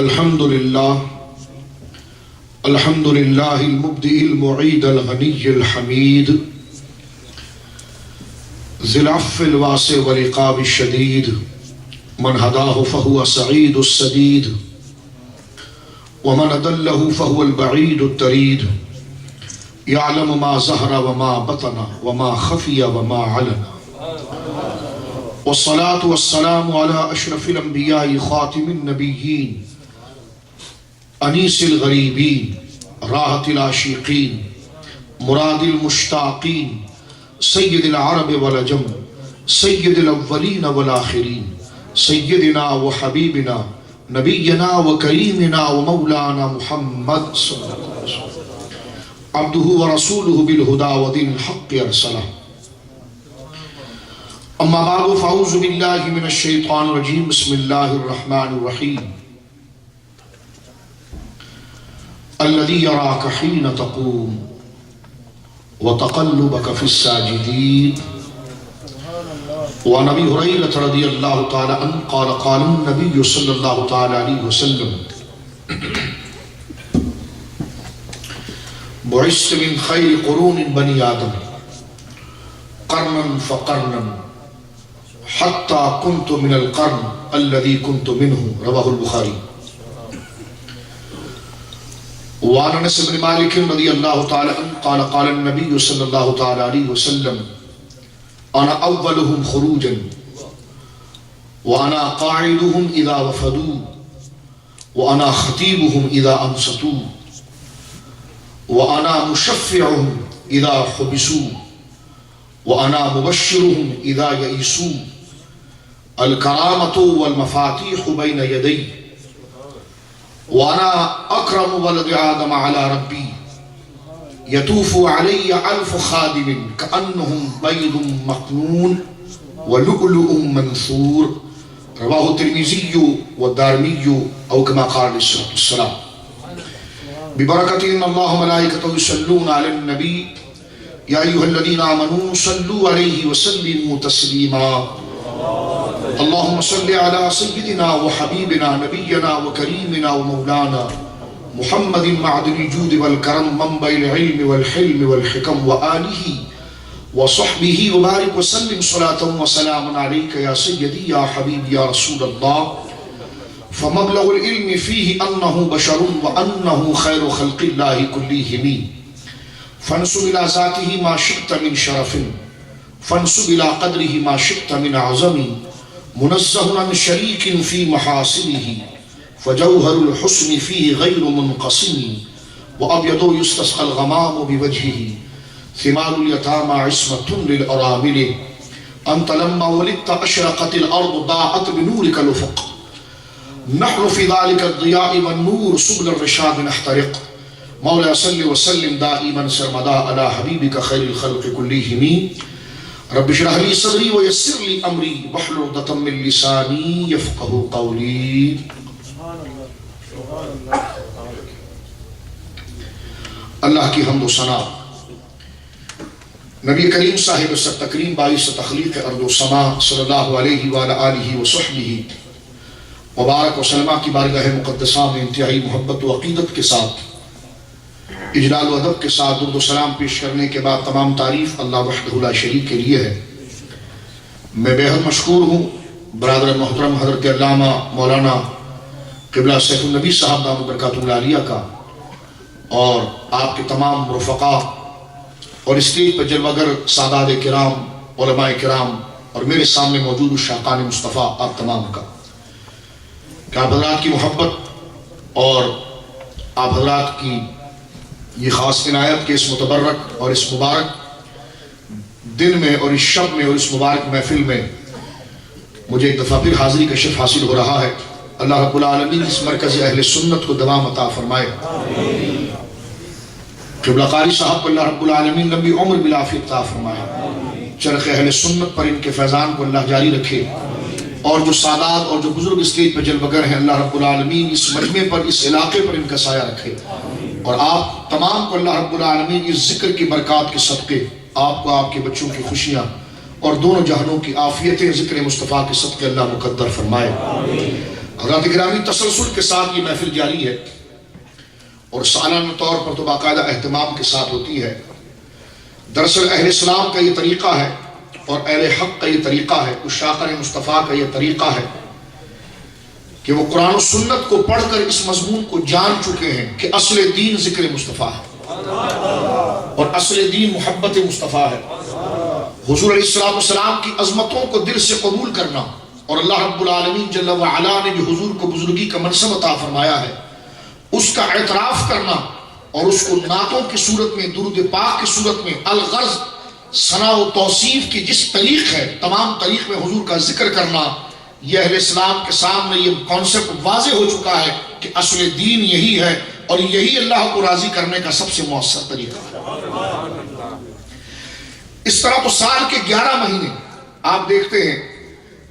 الحمد للہ المبدئ المعید الغنی الحمید ذی العفو الواسع والعقاب الشدید من ہداہ فہو سعید السدید ومن اضلہ فہو البعید الطرید یعلم ما ظہر وما بطن وما خفی وما علن والصلاة والسلام على اشرف الانبیاء خاتم النبیین انیس الغریبین راحت العاشقین مراد المشتاقین سید العرب والعجم سید الاولین والآخرین سیدنا و حبیبنا نبینا و کریمنا و مولانا محمد صلی اللہ علیہ وسلم عبدہ و رسولہ بالہدا و دین الحق ارسلہ اما بعد فاعوذ باللہ من الشیطان الرجیم بسم اللہ الرحمن الرحیم الذي يراك حين تقوم وتقلبك في الساجدين وعن ابي هريره رضي الله تعالى عنه قال قال النبي صلى الله تعالى عليه وسلم بعثت من خير قرون بني آدم قرنا فقرنا حتى كنت من القرن الذي كنت منه رواه البخاري وعن انس بن مالک رضی اللہ تعالی عنہ قال قال النبی صلی اللہ تعالی علیہ وسلم انا اولهم خروجا وانا قاعدهم اذا وفدوا وانا خطیبهم اذا انصتوا وانا مشفعهم اذا حبسوا وانا مبشرهم اذا يئسوا الكرامة والمفاتيح بين يدي وانا اکرم ولد آدم على ربی یطوف علی الف خادم کأنهم بيض مكنون ولؤلؤ منثور رواہ الترمذی والدارمی او كما قال علیہ السلام ببرکۃ ان اللہ ملائکتہ یصلون علی النبی یا ایھا الذین آمنوا صلوا علیہ وسلموا تسلیما اللهم صل على سيدنا وحبيبنا نبينا وكريمنا ومولانا محمد معدن الجود والكرم منبع العلم والحلم والحكم وآله وصحبه وبارك وسلم صلاة وسلام عليك يا سيدي يا حبيبي يا رسول الله فمبلغ العلم فيه أنه بشر وأنه خير خلق الله كلهم فانسب إلى ذاته ما شئت من شرف فانسب إلى قدره ما شئت من عظم منزہ عن شریک فی محاسنہ فجوہر الحسن فیہ غیر منقسم وابیض یستسقى الغمام بوجہہ ثمار الیتامى عصمة للارامل انت لما ولدت اشرقت الارض ضاءت بنورك الافق نحن في ذلك الضياء والنور سبل الرشاد نحترق مولا صل وسلم دائما سرمدا على حبیبک خیر الخلق كلهم رب اشرح لي صدري ويسر لي امري واحلل عقدة من لساني يفقهوا قولي اللہ کی حمد و ثنا نبی کریم صاحب تکریم باعث تخلیق ارض و سما صلی اللہ علیہ وآلہ وصحبہ وبارک وسلم کی بارگاہ مقدسہ میں انتہائی محبت و عقیدت کے ساتھ اجلال و ادب کے ساتھ درود و سلام پیش کرنے کے بعد تمام تعریف اللہ وحدہ لا شریک کے لیے ہے۔ میں بے حد مشکور ہوں برادر محترم حضرت علامہ مولانا قبلہ سیف النبی صاحب دامت برکاتہ العالیہ کا اور آپ کے تمام رفقا اور اسٹیج پر جلوگر سادات کرام علماء کرام اور میرے سامنے موجود الشاقان مصطفیٰ آپ تمام کا کہ آپ حضرات کی محبت اور آپ حضرات کی یہ خاص عنایت کے اس متبرک اور اس مبارک دن میں اور اس شب میں اور اس مبارک محفل میں مجھے ایک دفعہ پھر حاضری کا شرف حاصل ہو رہا ہے۔ اللہ رب العالمین اس مرکز اہل سنت کو دوام عطا فرمائے، قبلہ قاری صاحب کو اللہ رب العالمین لمبی عمر بالعافیت عطا فرمائے، چرخ اہل سنت پر ان کے فیضان کو اللہ جاری رکھے، اور جو سادات اور جو بزرگ اسٹیج پر جلوگر ہیں اللہ رب العالمین اس مجمع پر اس علاقے پر ان کا سایہ رکھے، اور آپ تمام کو اللہ رب العالمین اس ذکر کی برکات کے صدقے آپ کو آپ کے بچوں کی خوشیاں اور دونوں جہانوں کی عافیتیں ذکر مصطفیٰ کے صدقے اللہ مقدر فرمائے۔ حضرات گرامی، تسلسل کے ساتھ یہ محفل جاری ہے اور سالانہ طور پر تو باقاعدہ اہتمام کے ساتھ ہوتی ہے۔ دراصل اہل اسلام کا یہ طریقہ ہے اور اہل حق کا یہ طریقہ ہے، عشاقِ مصطفیٰ کا یہ طریقہ ہے کہ وہ قرآن و سنت کو پڑھ کر اس مضمون کو جان چکے ہیں کہ اصل دین ذکر مصطفیٰ ہے اور اصل دین محبت مصطفیٰ ہے۔ حضور علیہ السلام کی عظمتوں کو دل سے قبول کرنا اور اللہ رب العالمین جل وعلا نے جو حضور کو بزرگی کا منصب عطا فرمایا ہے اس کا اعتراف کرنا اور اس کو نعتوں کی صورت میں، درود پاک کی صورت میں، الغرض ثنا و توصیف کی جس طریق ہے تمام طریق میں حضور کا ذکر کرنا، یہ اہل اسلام کے سامنے یہ کانسیپٹ واضح ہو چکا ہے کہ اصل دین یہی ہے اور یہی اللہ کو راضی کرنے کا سب سے مؤثر طریقہ ہے۔ اس طرح تو سال کے 11 مہینے آپ دیکھتے ہیں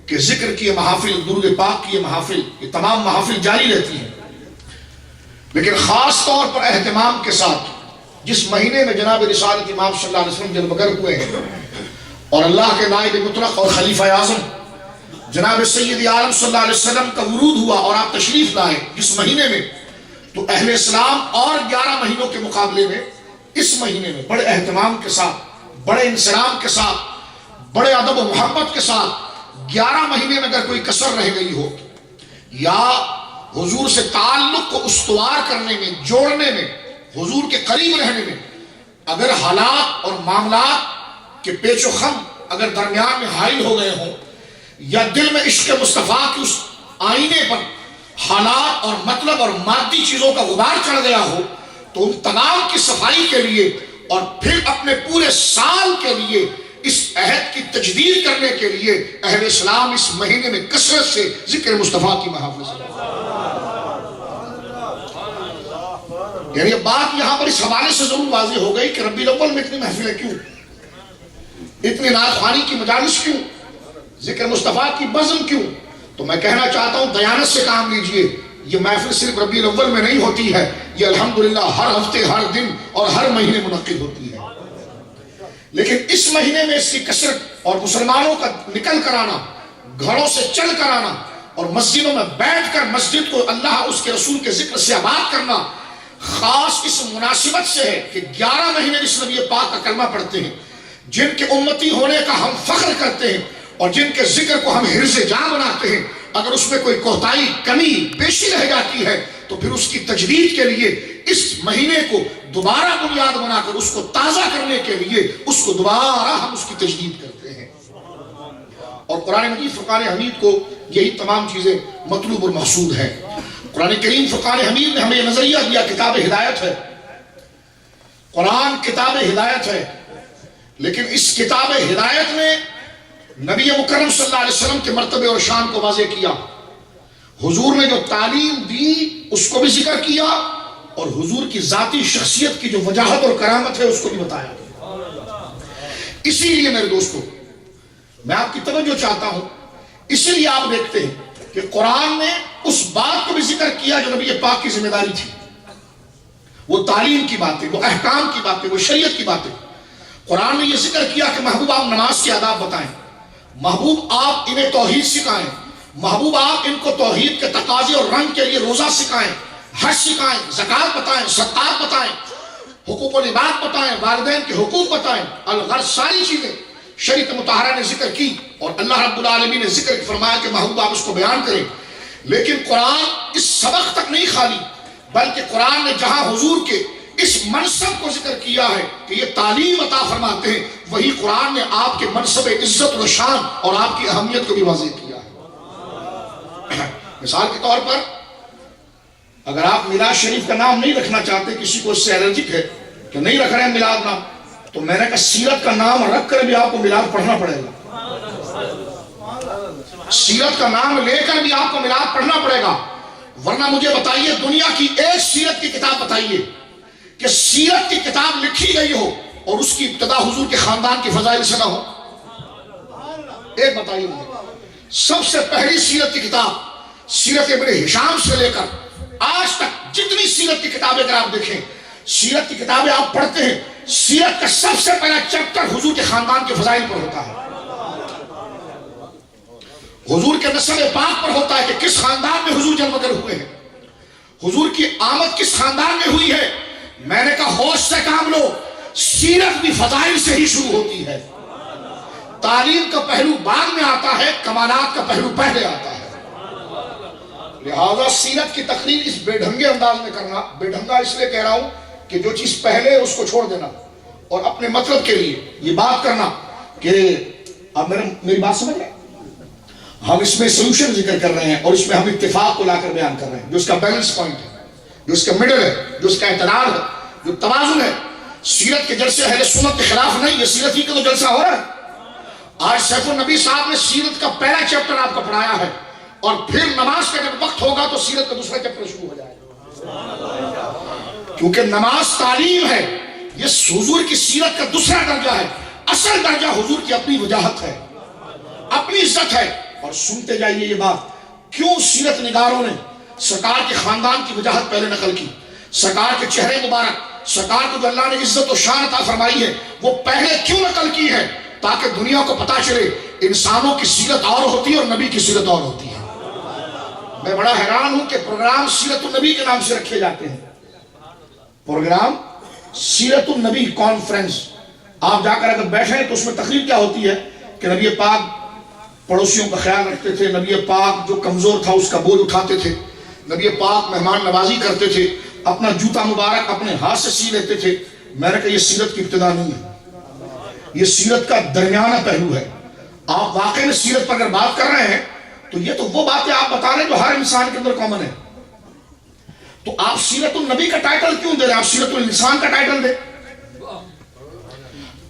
کہ ذکر کی یہ محافل، درود پاک کی یہ محافل، یہ تمام محافل جاری رہتی ہیں، لیکن خاص طور پر اہتمام کے ساتھ جس مہینے میں جناب رسالت امام صلی اللہ علیہ وسلم جلوگر ہوئے ہیں اور اللہ کے نائب مطلق اور خلیفہ اعظم جناب سید عالم صلی اللہ علیہ وسلم کا ورود ہوا اور آپ تشریف لائے جس مہینے میں، تو اہل اسلام اور 11 مہینوں کے مقابلے میں اس مہینے میں بڑے اہتمام کے ساتھ، بڑے انصرام کے ساتھ، بڑے ادب و محبت کے ساتھ 11 مہینے میں اگر کوئی کسر رہ گئی ہو یا حضور سے تعلق کو استوار کرنے میں، جوڑنے میں، حضور کے قریب رہنے میں اگر حالات اور معاملات کے پیچ و خم اگر درمیان میں حائل ہو گئے ہوں یا دل میں عشق مصطفیٰ کی اس آئینے پر حالات اور مطلب اور مادی چیزوں کا غبار چڑھ گیا ہو، تو ان تمام کی صفائی کے لیے اور پھر اپنے پورے سال کے لیے اس عہد کی تجدید کرنے کے لیے اہل اسلام اس مہینے میں کثرت سے ذکر مصطفیٰ کی محافل سے، یعنی بات یہاں پر اس حوالے سے ضرور واضح ہو گئی کہ ربیع الاول میں اتنی محفلیں کیوں، اتنی نعت خوانی کی مجالس کیوں، ذکر مصطفیٰ کی بزم کیوں؟ تو میں کہنا چاہتا ہوں دیانت سے کام لیجئے، یہ محفل صرف ربیع الاول میں نہیں ہوتی ہے، یہ الحمدللہ ہر ہفتے، ہر دن اور ہر مہینے منعقد ہوتی ہے، لیکن اس مہینے میں اس کی کثرت اور مسلمانوں کا نکل کر آنا، گھروں سے چل کر آنا اور مسجدوں میں بیٹھ کر مسجد کو اللہ اس کے رسول کے ذکر سے آباد کرنا خاص اس مناسبت سے ہے کہ 11 مہینے اس نبی پاک کا کلمہ پڑھتے ہیں، جن کے امتی ہونے کا ہم فخر کرتے ہیں اور جن کے ذکر کو ہم حرز جاں بناتے ہیں، اگر اس میں کوئی کوتاہی، کمی، بیشی رہ جاتی ہے تو پھر اس کی تجدید کے لیے اس مہینے کو دوبارہ بنیاد بنا کر اس کو تازہ کرنے کے لیے اس کو دوبارہ ہم اس کی تجدید کرتے ہیں، اور قرآن مجید فرقان حمید کو یہی تمام چیزیں مطلوب اور محسود ہیں۔ قرآن کریم فرقان حمید نے ہمیں یہ نظریہ دیا، کتاب ہدایت ہے، قرآن کتاب ہدایت ہے، لیکن اس کتاب ہدایت میں نبی مکرم صلی اللہ علیہ وسلم کے مرتبے اور شان کو واضح کیا، حضور نے جو تعلیم دی اس کو بھی ذکر کیا اور حضور کی ذاتی شخصیت کی جو وجاہت اور کرامت ہے اس کو بھی بتایا۔ اسی لیے میرے دوستو میں آپ کی توجہ چاہتا ہوں، اسی لیے آپ دیکھتے ہیں کہ قرآن نے اس بات کو بھی ذکر کیا جو نبی پاک کی ذمہ داری تھی، وہ تعلیم کی باتیں، وہ احکام کی باتیں، وہ شریعت کی باتیں۔ قرآن نے یہ ذکر کیا کہ محبوب آپ نماز کے آداب بتائیں، محبوب آپ انہیں توحید سکھائیں، محبوب آپ ان کو توحید کے تقاضے اور رنگ کے لیے روزہ سکھائیں، حج سکھائیں، زکوٰۃ بتائیں، صدقات بتائیں، حقوق و لباس بتائیں، والدین کے حقوق بتائیں، الغرض ساری چیزیں شریعت مطہرہ نے ذکر کی اور اللہ رب العالمین نے ذکر فرمایا کہ محبوب آپ اس کو بیان کریں۔ لیکن قرآن اس سبق تک نہیں خالی، بلکہ قرآن نے جہاں حضور کے اس منصب کو ذکر کیا ہے کہ یہ تعلیم عطا فرماتے ہیں، وہی قرآن نے آپ کے منصب عزت و شان اور آپ کی اہمیت کو بھی واضح کیا ہے۔ مثال کے طور پر اگر آپ میلاد شریف کا نام نہیں رکھنا چاہتے، کسی کو اس سے الرجک ہے کہ نہیں رکھ رہے ہیں میلاد نام، تو میں نے کہا سیرت کا نام رکھ کر بھی آپ کو میلاد پڑھنا پڑے گا، سیرت کا نام لے کر بھی آپ کو میلاد پڑھنا پڑے گا، ورنہ مجھے بتائیے دنیا کی ایک سیرت کی کتاب بتائیے کہ سیرت کی کتاب لکھی گئی ہو اور اس کی ابتدا حضور کے خاندان کی فضائل سے نہ ہو، ایک بتائیے مجھے۔ سب سے پہلی سیرت کی کتاب سیرت ابن ہشام سے لے کر آج تک جتنی سیرت کی کتابیں اگر آپ دیکھیں، سیرت کی کتابیں آپ پڑھتے ہیں، سیرت کا سب سے پہلا چیپٹر حضور کے خاندان کے فضائل پر ہوتا ہے۔ حضور کے نسل پاک پر ہوتا ہے کہ کس خاندان میں حضور جنم گر ہوئے ہیں، حضور کی آمد کس خاندان میں ہوئی ہے۔ میں نے کہا ہوش سے کام لو، سیرت بھی فضائل سے ہی شروع ہوتی ہے۔ تعلیم کا پہلو بعد میں آتا ہے، کمالات کا پہلو پہلے آتا ہے۔ لہذا سیرت کی تقریر اس بے ڈھنگے انداز میں کرنا، بے ڈھنگا اس لیے کہہ رہا ہوں کہ جو چیز پہلے ہے اس کو چھوڑ دینا اور اپنے مطلب کے لیے یہ بات کرنا کہ اب میری بات سمجھ رہے ہیں، ہم اس میں سلوشن ذکر کر رہے ہیں اور اس میں ہم اتفاق کو لا کر بیان کر رہے ہیں، جو اس کا بیلنس پوائنٹ ہے، جو اس کا مڈل ہے، جو اس کا اعتدال ہے، جو توازن ہے۔ سیرت کے جلسے اہل سنت کے خلاف نہیں، یہ سیرت ہی کا تو جلسہ ہو رہا ہے۔ آج سیف النبی صاحب نے سیرت کا پہلا چیپٹر آپ کو پڑھایا ہے، اور پھر نماز کا جب وقت ہوگا تو سیرت کا دوسرا چیپٹر شروع ہو جائے گا، کیونکہ نماز تعلیم ہے۔ یہ حضور کی سیرت کا دوسرا درجہ ہے۔ اصل درجہ حضور کی اپنی وجاہت ہے، اپنی عزت ہے۔ اور سنتے جائیے یہ بات، کیوں سیرت نگاروں نے سرکار کے خاندان کی وجاہت پہلے نقل کی، سرکار کے چہرے مبارک، سرکار کو جو اللہ نے عزت و شان عطا فرمائی ہے وہ پہلے کیوں نقل کی ہے؟ تاکہ دنیا کو پتا چلے انسانوں کی سیرت اور ہوتی ہے اور نبی کی سیرت اور ہوتی ہے۔ میں بڑا حیران ہوں کہ پروگرام سیرت النبی کے نام سے رکھے جاتے ہیں، پروگرام سیرت النبی کانفرنس۔ آپ جا کر اگر بیٹھیں تو اس میں تقریر کیا ہوتی ہے کہ نبی پاک پڑوسیوں کا خیال رکھتے تھے، نبی پاک جو کمزور تھا اس کا بوجھ اٹھاتے تھے، نبی پاک مہمان نوازی کرتے تھے، اپنا جوتا مبارک اپنے ہاتھ سے سی لیتے تھے۔ میں نے کہا یہ سیرت کی ابتدا نہیں ہے، یہ سیرت کا درمیانہ پہلو ہے۔ آپ واقعی میں سیرت پر اگر بات کر رہے ہیں تو یہ تو وہ باتیں آپ بتا رہے ہیں جو ہر انسان کے اندر کامن ہے۔ تو آپ سیرت النبی کا ٹائٹل کیوں دے رہے ہیں؟ آپ سیرت الانسان کا ٹائٹل دیں۔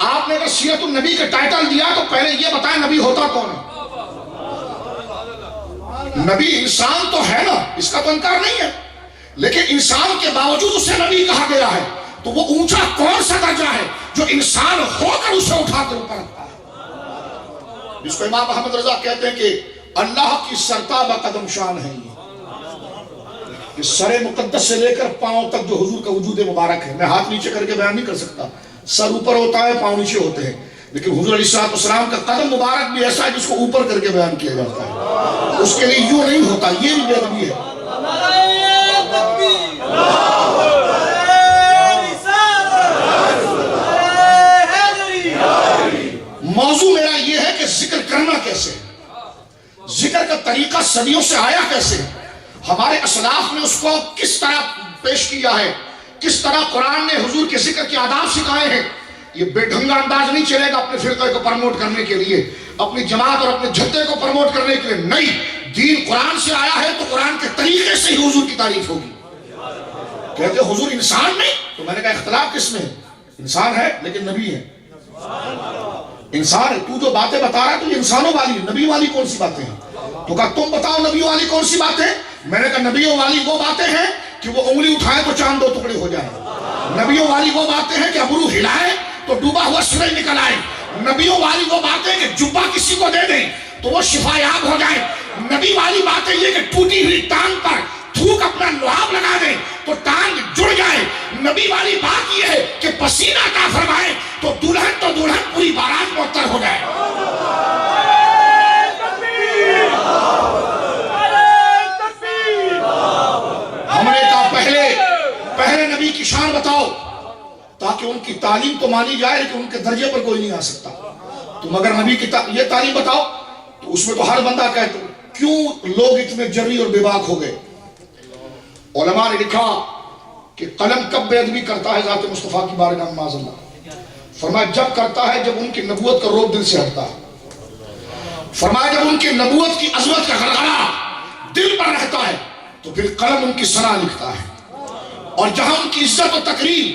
آپ نے اگر سیرت النبی کا ٹائٹل دیا تو پہلے یہ بتائیں نبی ہوتا کون ہے؟ نبی انسان تو ہے نا، اس کا تو انکار نہیں ہے، لیکن انسان کے باوجود اسے نبی کہا گیا ہے، تو وہ اونچا کون سا درجہ ہے جو انسان ہو کر اسے اٹھا کر اوپر رکھتا ہے؟ جس کو امام احمد رضا کہتے ہیں کہ اللہ کی سرتابہ قدم شان ہے۔ یہ سر مقدس سے لے کر پاؤں تک جو حضور کا وجود مبارک ہے، میں ہاتھ نیچے کر کے بیان نہیں کر سکتا، سر اوپر ہوتا ہے پاؤں نیچے ہوتے ہیں، لیکن حضور علیہ السلام کا قدم مبارک بھی ایسا ہے جس کو اوپر کر کے بیان کیا جاتا ہے، اس کے لیے یوں نہیں ہوتا، یہ بھی بے ادبی ہے۔ موضوع میرا یہ ہے کہ ذکر کرنا کیسے ہے، ذکر کا طریقہ صدیوں سے آیا کیسے ہے، ہمارے اسلاف نے اس کو کس طرح پیش کیا ہے، کس طرح قرآن نے حضور کے ذکر کے آداب سکھائے ہیں۔ یہ بے ڈھنگا انداز نہیں چلے گا اپنے فرقے کو پرموٹ کرنے کے لیے، اپنی جماعت اور اپنے جھنڈے کو پرموٹ کرنے کے لیے نہیں۔ دین قرآن سے آیا ہے تو قرآن کے طریقے سے ہی حضور کی تعریف ہوگی۔ کہتے حضور انسان نہیں، تو میں نے کہا اختلاف کس میں ہے؟ انسان ہے لیکن نبی ہے، انسان ہے۔ تو جو باتیں بتا رہا ہے تو یہ انسانوں والی، نبی والی کون سی باتیں ہیں؟ تو کہا تم بتاؤ نبی والی کون سی باتیں؟ میں نے کہا نبیوں والی وہ باتیں ہیں کہ وہ انگلی اٹھائے تو چاند دو ٹکڑے ہو جائے، نبیوں والی وہ باتیں ہیں کہ ابرو ہلائے تو ڈوبا ہوا سورج نکل آئے، نبیوں والی وہ باتیں کہ جبہ کسی کو دے دیں تو وہ شفا یاب ہو جائے، نبی والی باتیں یہ کہ ٹوٹی ہوئی ٹانگ پر تھوک اپنا لعاب لگا دیں تو ٹانگ جڑ جائے، نبی والی بات یہ ہے کہ پسینہ کا فرمائے تو دلہن پوری بارات معطر ہو جائے۔ ہم نے کہا پہلے نبی کی شان بتاؤ تاکہ ان کی تعلیم تو مانی جائے لیکن ان کے درجے پر کوئی نہیں آ سکتا۔ تم اگر نبی کی یہ تعلیم بتاؤ تو اس میں تو ہر بندہ کہتا کیوں لوگ اتنے جری اور بے باک ہو گئے۔ علماء نے لکھا کہ قلم کب بے ادبی کرتا ہے ذات مصطفیٰ کی بارگاہ میں معاذ اللہ، فرمایا جب کرتا ہے جب ان کی نبوت کا روب دل سے ہٹتا ہے، فرمایا جب ان کی نبوت کی عظمت کا غرغرہ دل پر رہتا ہے تو پھر قلم ان کی ثنا لکھتا ہے، اور جہاں ان کی عزت و تقریر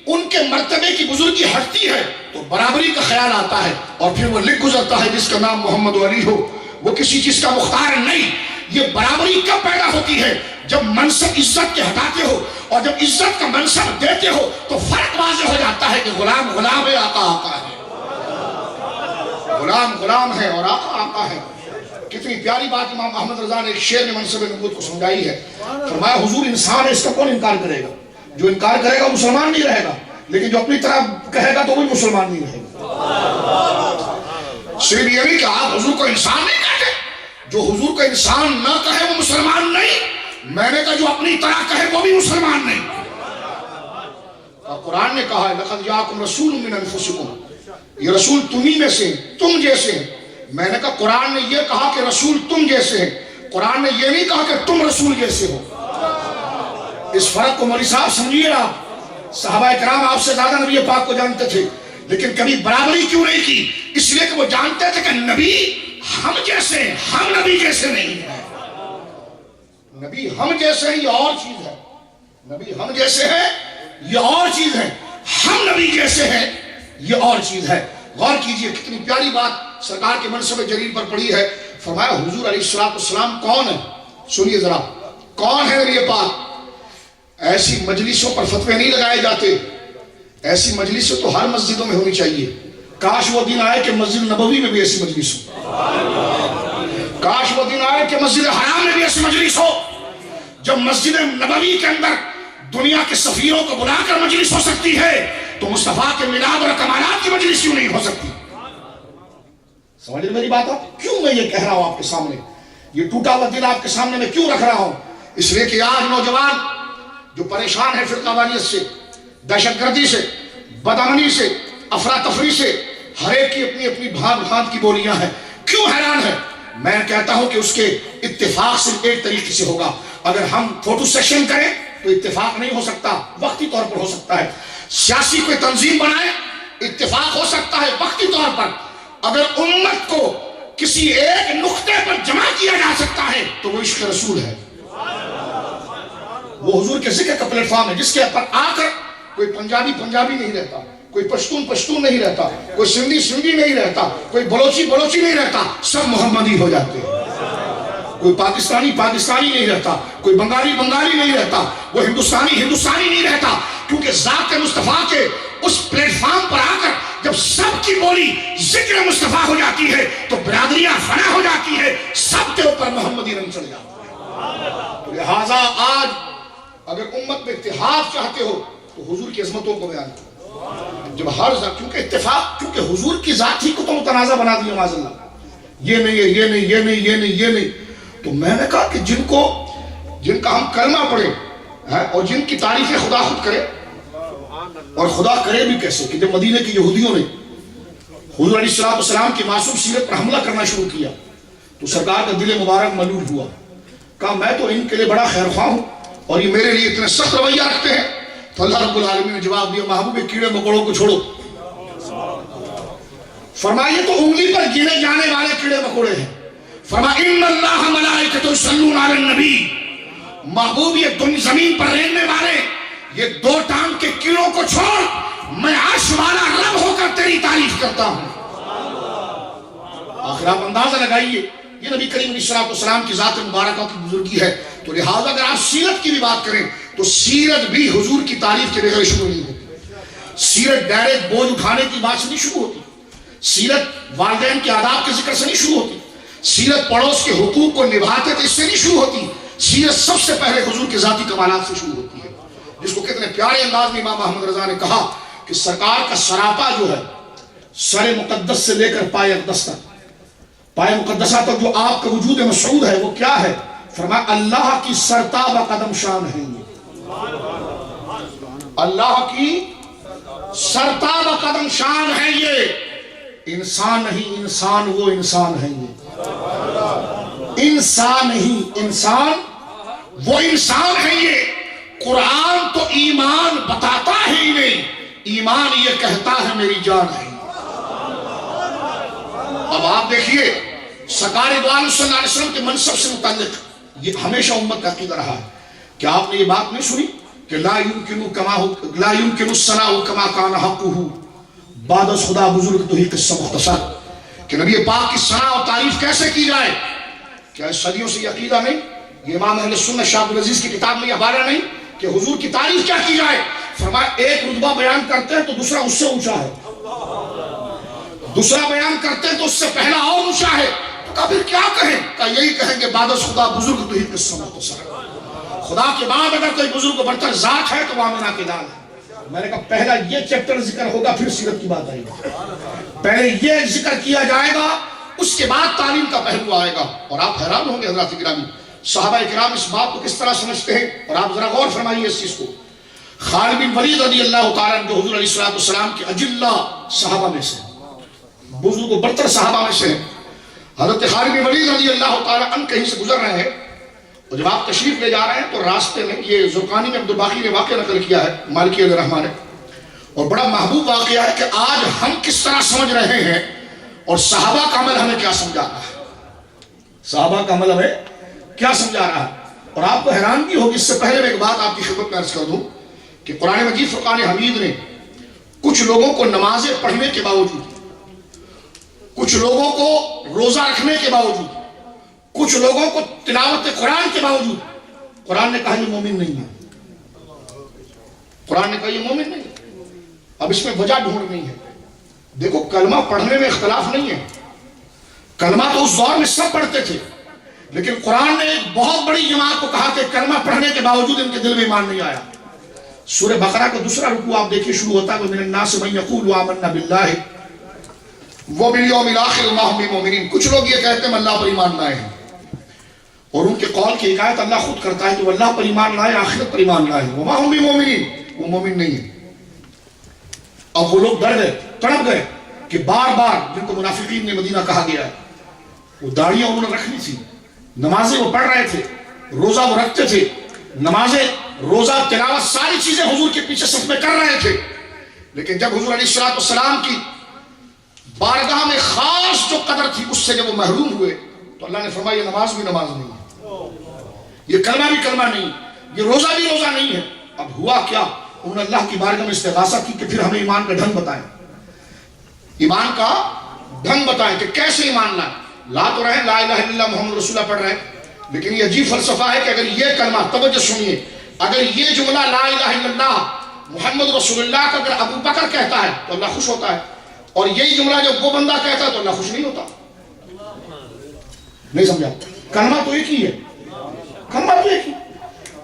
ان کے مرتبے کی بزرگی ہٹتی ہے تو برابری کا خیال آتا ہے اور پھر وہ لکھ گزرتا ہے جس کا نام محمد علی ہو، وہ کسی چیز کا مختار نہیں۔ یہ برابری کب پیدا ہوتی ہے؟ جب منصب عزت کے ہٹاتے ہو اور جب عزت کا منصب دیتے ہو تو فرق واضح ہو جاتا ہے کہ غلام غلام ہے، آقا آقا ہے، غلام غلام ہے اور آقا آقا ہے۔ کتنی پیاری بات امام احمد رضا نے ایک شعر میں منصب نبوت کو سمجھائی ہے، فرمایا حضور انسان ہے، اس کا کون انکار کرے گا؟ جو انکار کرے گا مسلمان نہیں رہے گا، لیکن جو اپنی طرح کہے گا تو وہ مسلمان نہیں رہے گا۔ صرف یہ نہیں کہ آپ حضور کو انسان نہیں کہتے، جو حضور کو انسان نہ کہے وہ مسلمان نہیں، میں نے کہا جو اپنی طرح کہے وہ بھی مسلمان نہیں۔ قرآن نے کہا ہے لَقَدْ جَاءَكُمْ رَسُولٌ مِّنْ أَنفُسِكُمْ، یہ رسول تمہیں میں سے، تم جیسے ہیں۔ میں نے کہا قرآن نے یہ کہا کہ رسول تم جیسے ہیں، قرآن نے یہ نہیں کہا کہ تم رسول جیسے ہو۔ اس فرق کو مولوی صاحب سمجھیے آپ، صحابہ کرام آپ سے زیادہ نبی پاک کو جانتے تھے، لیکن کبھی برابری کیوں نہیں کی؟ اس لیے کہ وہ جانتے تھے کہ نبی ہم جیسے ہیں، ہم نبی جیسے نہیں ہیں۔ نبی ہم جیسے ہیں یہ اور چیز ہے، نبی ہم جیسے ہیں یہ اور چیز ہے، ہم نبی جیسے ہیں یہ اور چیز ہے۔ غور کیجئے کتنی پیاری بات سرکار کے منصب جلیل پر پڑی ہے۔ فرمایا حضور علیہ السلام کون ہے؟ سنیے ذرا، کون ہے نبی پاک؟ ایسی مجلسوں پر فتوے نہیں لگائے جاتے، ایسی مجلسیں تو ہر مسجدوں میں ہونی چاہیے۔ کاش وہ دن آئے کہ مسجد نبوی میں بھی ایسی مجلس ہو، کاش وہ دن آئے کہ مسجد حرام میں بھی ایسی مجلس ہو، جب مسجد نبوی کے اندر دنیا کے سفیروں کو بلا کر مجلس ہو سکتی ہے تو مصطفیٰ کے میلاد اور کمالات کی مجلس کیوں نہیں ہو سکتی؟ سمجھ رہے میری بات آپ؟ کیوں میں یہ کہہ رہا ہوں آپ کے سامنے، یہ ٹوٹا ہوا دل آپ کے سامنے میں کیوں رکھ رہا ہوں؟ اس لیے کہ آج نوجوان جو پریشان ہے فرقہ واریت سے، دہشت گردی سے، بدامنی سے، افراتفری سے، ہر ایک کی اپنی اپنی بھانت بھانت کی بولیاں ہیں، کیوں حیران ہے؟ میں کہتا ہوں کہ اس کے اتفاق صرف ایک طریقے سے ہوگا۔ اگر ہم فوٹو سیشن کریں تو اتفاق نہیں ہو سکتا، وقتی طور پر ہو سکتا ہے۔ سیاسی کوئی تنظیم بنائے اتفاق ہو سکتا ہے وقتی طور پر۔ اگر امت کو کسی ایک نقطے پر جمع کیا جا سکتا ہے تو وہ عشق رسول ہے، وہ حضور کے ذکر کا پلیٹ فارم ہے، جس کے پر آ کر کوئی پنجابی پنجابی نہیں رہتا، کوئی پشتون پشتون نہیں رہتا، کوئی سندھی سندھی نہیں رہتا، کوئی بلوچی بلوچی نہیں رہتا، سب محمدی ہو جاتے ہیں۔ کوئی پاکستانی پاکستانی نہیں رہتا، کوئی بنگالی بنگالی نہیں رہتا، وہ ہندوستانی ہندوستانی نہیں رہتا، کیونکہ ذات مصطفیٰ کے اس پلیٹ فارم پر آ کر جب سب کی بولی ذکر مصطفیٰ ہو جاتی ہے تو برادریاں فنا ہو جاتی ہے، سب کے اوپر محمدی رنگ چڑھ جاتا ہے۔ تو لہٰذا آج اگر امت میں اتحاد چاہتے ہو تو حضور کی عظمتوں کو بیان کرو۔ جب ہر ذات، کیونکہ اتفاق، کیونکہ حضور کی ذات ہی کو تو متنازع بنا دیا معاذ اللہ، یہ نہیں ہے یہ نہیں یہ نہیں یہ نہیں یہ نہیں۔ تو میں نے کہا کہ جن کا ہم کلمہ پڑھیں اور جن کی تعریفیں خدا خود کرے، اور خدا کرے بھی کیسے کہ جب مدینہ کی یہودیوں نے حضور علیہ السلام کی معصوم سیرت پر حملہ کرنا شروع کیا تو سرکار کا دل مبارک ملول ہوا، کہا میں تو ان کے لیے بڑا خیر خواہ ہوں اور یہ میرے لیے اتنے سخت رویہ رکھتے ہیں۔ تو اللہ رب العالمین نے جواب دیا محبوب کیڑے مکوڑوں کو چھوڑو، فرمائیے تو انگلی پر گنے جانے والے کیڑے مکوڑے ہیں۔ فرمایا ان اللہ ملائکۃ یصلون علی النبی، محبوب یہ زمین پر رہنے والے یہ دو ٹانگ کے کیڑوں کو چھوڑ، میں عرش والا رب ہو کر تیری تعریف کرتا ہوں۔ آخر آپ اندازہ لگائیے یہ نبی کریم علیہ السلام کی ذات مبارکہ کی بزرگی ہے۔ تو لہٰذا اگر آپ سیرت کی بھی بات کریں تو سیرت بھی حضور کی تعریف کے بغیر شروع نہیں ہوتی۔ سیرت ڈائریکٹ بوجھ اٹھانے کی بات سے نہیں شروع ہوتی، سیرت والدین کے آداب کے ذکر سے نہیں شروع ہوتی، سیرت پڑوس کے حقوق کو نبھاتے تھے اس سے نہیں شروع ہوتی، سیرت سب سے پہلے حضور کے ذاتی کمالات سے شروع ہوتی ہے، جس کو کتنے پیارے انداز میں امام احمد رضا نے کہا کہ سرکار کا سراپا جو ہے سر مقدس سے لے کر پائے اقدس تک، پائے مقدسہ تک جو آپ کا وجود مسعود ہے وہ کیا ہے؟ فرمایا اللہ کی سرتاب قدم شان ہے یہ، اللہ کی سرتاب قدم شان ہے یہ، انسان نہیں انسان وہ انسان ہے یہ، انسان نہیں انسان وہ انسان ہے یہ۔ قرآن تو ایمان بتاتا ہے ہی نہیں، ایمان یہ کہتا ہے میری جان ہے۔ اب آپ دیکھیے سرکار دو عالم صلی اللہ علیہ وسلم کے منصب سے متعلق یہ ہمیشہ امت کا عقیدہ رہا ہے۔ کیا آپ نے یہ بات نہیں سنی کہ لا يمكن الثناء كما كان حقه، بعد از خدا بزرگ تو ہی قصہ مختصر، کہ نبی پاک کی ثنا اور تعریف کیسے کی جائے؟ کیا صدیوں سے یہ عقیدہ نہیں؟ یہ امام اہل سنت شاہ عبدالعزیز کی کتاب میں یہ حوالہ نہیں کہ حضور کی تعریف کیا کی جائے؟ فرمایا ایک رتبہ بیان کرتے ہیں تو دوسرا اس سے اونچا ہے، دوسرا بیان کرتے ہیں تو اس سے پہلا اور اونچا ہے۔ تو کہا پھر کیا کہیں؟ کہا یہی کہیں گے بعد از خدا بزرگ تو ہی قصہ مختصر، خدا کے بعد اگر کوئی بزرگ برتر ذات ہے تو آمنہ کی لال ہے۔ میں نے کہا پہلا یہ چیپٹر ذکر ہوگا پھر سیرت کی بات آئے گی، پہلے یہ ذکر کیا جائے گا اس کے بعد تعلیم کا پہلو آئے گا. اور آپ حیران ہوں گے حضرات گرامی، صحابہ کرام اس بات کو کس طرح سمجھتے ہیں. اور آپ ذرا غور فرمائیے اس چیز کو. خالد بن ولید رضی اللہ تعالیٰ عنہ جو حضور علیہ السلام کے اجلہ صحابہ میں سے، بزرگ و برتر صحابہ میں سے ہیں. حضرت خالد بن ولید رضی اللہ تعالیٰ عنہ کہیں سے گزر رہے ہیں، اور جب آپ تشریف لے جا رہے ہیں تو راستے میں، یہ زرقانی میں عبدالباقی نے واقعہ نقل کیا ہے مالکی علیہ الرحمٰن نے، اور بڑا محبوب واقعہ ہے کہ آج ہم کس طرح سمجھ رہے ہیں اور صحابہ کا عمل ہمیں کیا سمجھا رہا ہے. صحابہ کا عمل ہمیں کیا سمجھا رہا ہے. اور آپ کو حیرانگی ہوگی، اس سے پہلے میں ایک بات آپ کی خدمت میں عرض کر دوں کہ قرآن مجید فرقان حمید نے کچھ لوگوں کو نمازیں پڑھنے کے باوجود، کچھ لوگوں کو روزہ رکھنے کے باوجود، کچھ لوگوں کو تلاوت قرآن کے باوجود، قرآن نے کہا یہ مومن نہیں ہے. قرآن نے کہا یہ مومن نہیں ہے. اب اس میں وجہ ڈھونڈنی ہے. دیکھو کلمہ پڑھنے میں اختلاف نہیں ہے، کلمہ تو اس دور میں سب پڑھتے تھے، لیکن قرآن نے ایک بہت بڑی جماعت کو کہا کہ کلمہ پڑھنے کے باوجود ان کے دل میں ایمان نہیں آیا. سورہ بقرہ کا دوسرا رکوع آپ دیکھیں، شروع ہوتا ہے وَمِنَ النَّاسِ مَن يَقُولُ آمَنَّا بِاللَّهِ وَبِالْيَوْمِ الْآخِرِ وَمَا هُم بِمُؤْمِنِينَ. کچھ لوگ یہ کہتے ہیں اللہ پر ایمان لائے ہیں، اور ان کے قول کی حکایت اللہ خود کرتا ہے کہ وہ اللہ پر ایمان لائے، آخرت پر ایمان لائے، وَمَا هُم بِمُؤْمِنِينَ، وہ مومن نہیں ہے. اب وہ لوگ ڈر گئے، تڑپ گئے کہ بار بار جن کو منافقین نے مدینہ کہا گیا ہے، وہ داڑیاں انہوں نے رکھنی تھی، نمازیں وہ پڑھ رہے تھے، روزہ وہ رکھتے تھے، نمازیں، روزہ، تلاوت، ساری چیزیں حضور کے پیچھے صف میں کر رہے تھے. لیکن جب حضور علیہ السلام کی بارگاہ میں خاص جو قدر تھی اس سے جب وہ محروم ہوئے تو اللہ نے فرمایا یہ نماز بھی نماز نہیں ہے، یہ کلمہ بھی کلمہ نہیں، یہ روزہ بھی روزہ نہیں ہے. اب ہوا کیا؟ انہوں نے اللہ کی بارگاہ میں استغاثہ کی کہ پھر ہمیں ایمان کا ڈھنگ بتائیں، ایمان کا ڈھنگ بتائیں کہ کیسے ایمان لائیں. لا تو رہے لا الہ الا اللہ محمد رسول اللہ پڑھ رہے ہیں، لیکن یہ عجیب فلسفہ ہے کہ اگر یہ کلمہ، توجہ سنیے، اگر یہ جملہ لا الہ الا اللہ محمد رسول اللہ کا اگر ابو بکر کہتا ہے تو اللہ خوش ہوتا ہے، اور یہی جملہ جب وہ بندہ کہتا ہے تو اللہ خوش نہیں ہوتا. نہیں سمجھا؟ کلمہ تو ایک ہی ہے، کلمہ تو ایک ہی.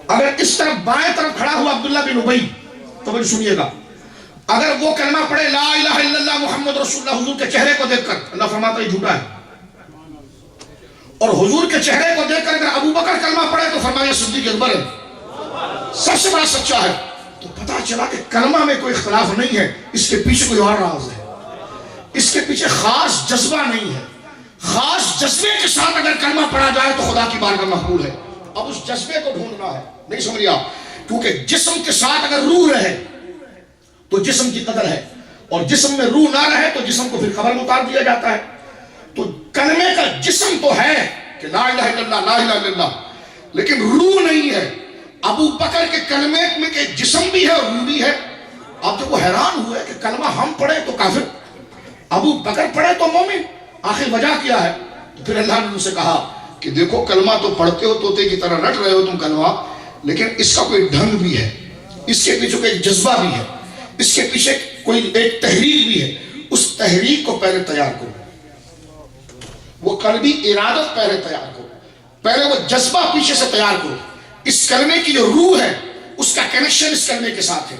اگر اس طرف بائیں طرف کھڑا ہوا عبداللہ بن ابی، توجہ سنیے گا، اگر وہ کلمہ پڑھے لا الہ الا اللہ محمد رسول اللہ حضور کے چہرے کو دیکھ کر، اللہ فرماتا ہے جھوٹا ہے. اور حضور کے چہرے کو دیکھ کر اگر ابو بکر کلمہ پڑھے تو فرمایا صدیق اکبر ہے، سب سے بڑا سچا ہے. تو پتا چلا کہ کلمہ میں کوئی اختلاف نہیں ہے، اس کے پیچھے کوئی اور راز ہے، اس کے پیچھے خاص جذبہ نہیں ہے. خاص جذبے کے ساتھ اگر کلمہ پڑھا جائے تو خدا کی بارگاہ مقبول ہے. اب اس جذبے کو ڈھونڈنا ہے. نہیں سمجھ رہا؟ کیونکہ جسم کے ساتھ اگر روح رہے تو جسم کی قدر ہے، اور جسم میں روح نہ رہے تو جسم کو پھر قبر میں اتار دیا جاتا ہے. تو کلمے کا جسم تو ہے کہ لا الہ الا اللہ لا الہ الا اللہ، لیکن روح نہیں ہے. ابو بکر کے کلمے میں کہ جسم بھی ہے اور روح بھی ہے. اب جب وہ حیران ہوئے کہ کلمہ ہم پڑھے تو کافر، ابو بکر پڑھے تو مومن، آخر وجہ کیا ہے؟ تو پھر اللہ نے ان سے کہا کہ دیکھو کلمہ تو پڑھتے ہو، طوطے کی طرح رٹ رہے ہو تم کلمہ، لیکن اس کا کوئی ڈھنگ بھی ہے، اس کے پیچھے کوئی جذبہ بھی ہے، اس کے پیچھے کوئی ایک تحریک بھی ہے. اس تحریک کو پہلے تیار کرو، وہ قلبی ارادت پہلے تیار کرو، پہلے وہ جذبہ پیچھے سے تیار کرو. اس کلمے کی جو روح ہے اس کا کنیکشن اس کلمے کے ساتھ ہے،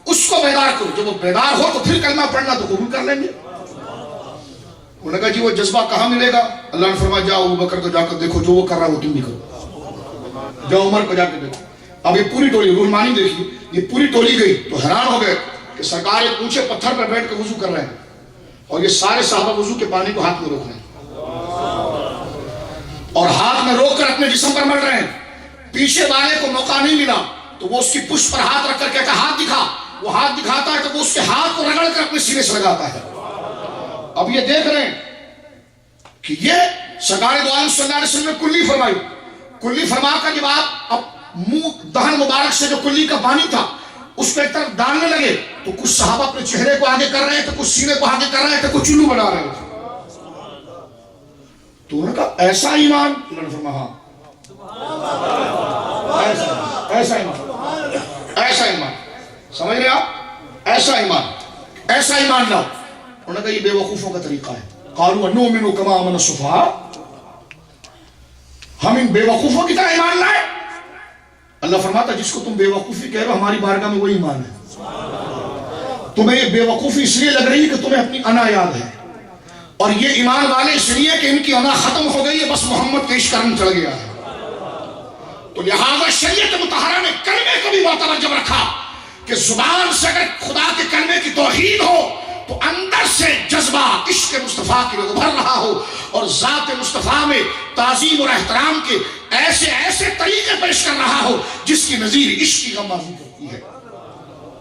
اس کو بیدار کرو. جب وہ بیدار ہو تو پھر کلمہ پڑھنا تو قبول کر لیں گے. انہوں نے کہا جی وہ جذبہ کہاں ملے گا؟ اللہ نے فرمایا جاؤ ابو بکر کو جا کر دیکھو، جو وہ کر رہا ہے وہ تم بھی کرو. جاؤ عمر کو جا کے دیکھو. اب یہ پوری ٹولی، روحانی دیکھیے، یہ پوری ٹولی گئی تو حیران ہو گئے کہ سرکار ایک اونچے پتھر پر بیٹھ کے وضو کر رہے ہیں، اور یہ سارے صحابہ وضو کے پانی کو ہاتھ میں روک رہے ہیں، اور ہاتھ میں روک کر اپنے جسم پر مل رہے ہیں. پیچھے والے کو موقع نہیں ملا تو وہ اس کی پشت پر ہاتھ رکھ کر کہتا ہاتھ دکھا. وہ ہاتھ دکھاتا ہے تو وہ اس کے ہاتھ کو رگڑ کر اپنے سینے سے لگاتا ہے. اب یہ دیکھ رہے ہیں کہ یہ سرکار دو عالم صلی اللہ علیہ وسلم نے کلی فرمائی. کلی فرما کر جب آپ اب منہ دہن مبارک سے جو کلی کا پانی تھا اس کو ایک طرف ڈالنے لگے تو کچھ صحابہ اپنے چہرے کو آگے کر رہے تھے، کچھ سینے کو آگے کر رہے تھے، کچھ چلو بنا رہے تھے. تو انہوں نے کہا ایسا ایمان؟ اللہ نے فرمایا ہاں ایسا ایمان، ایسا ایمان. سمجھ رہے آپ؟ ایسا ایمان، ایسا ایمان لاؤ. انہوں نے کہا یہ بے وقوفوں کا طریقہ ہے. قالوا نؤمن كما آمن السفهاء، ہم ان بے وقوفوں کی طرح ایمان لائے. اللہ فرماتا جس کو تم بے وقوفی کہہ رہے ہو ہماری بارگاہ میں وہی ایمان ہے. تمہیں یہ بے وقوفی اس لیے لگ رہی ہے کہ تمہیں اپنی انا یاد ہے، اور یہ ایمان والے اس لیے کہ ان کی انا ختم ہو گئی ہے، بس محمد کا عشق کرم چڑھ گیا ہے۔ تو لہذا شریعت مطہرہ نے کلمے کو بھی متوجہ رکھا کہ زبان سے اگر خدا کے کلمے کی توحید ہو تو اندر سے جذبہ عشق مصطفیٰ کے لیے ابھر رہا ہو، اور ذات مصطفیٰ میں تعظیم اور احترام کے ایسے ایسے طریقے پیش کر رہا ہو جس کی نظیر عشق کی غمازی کرتی ہے۔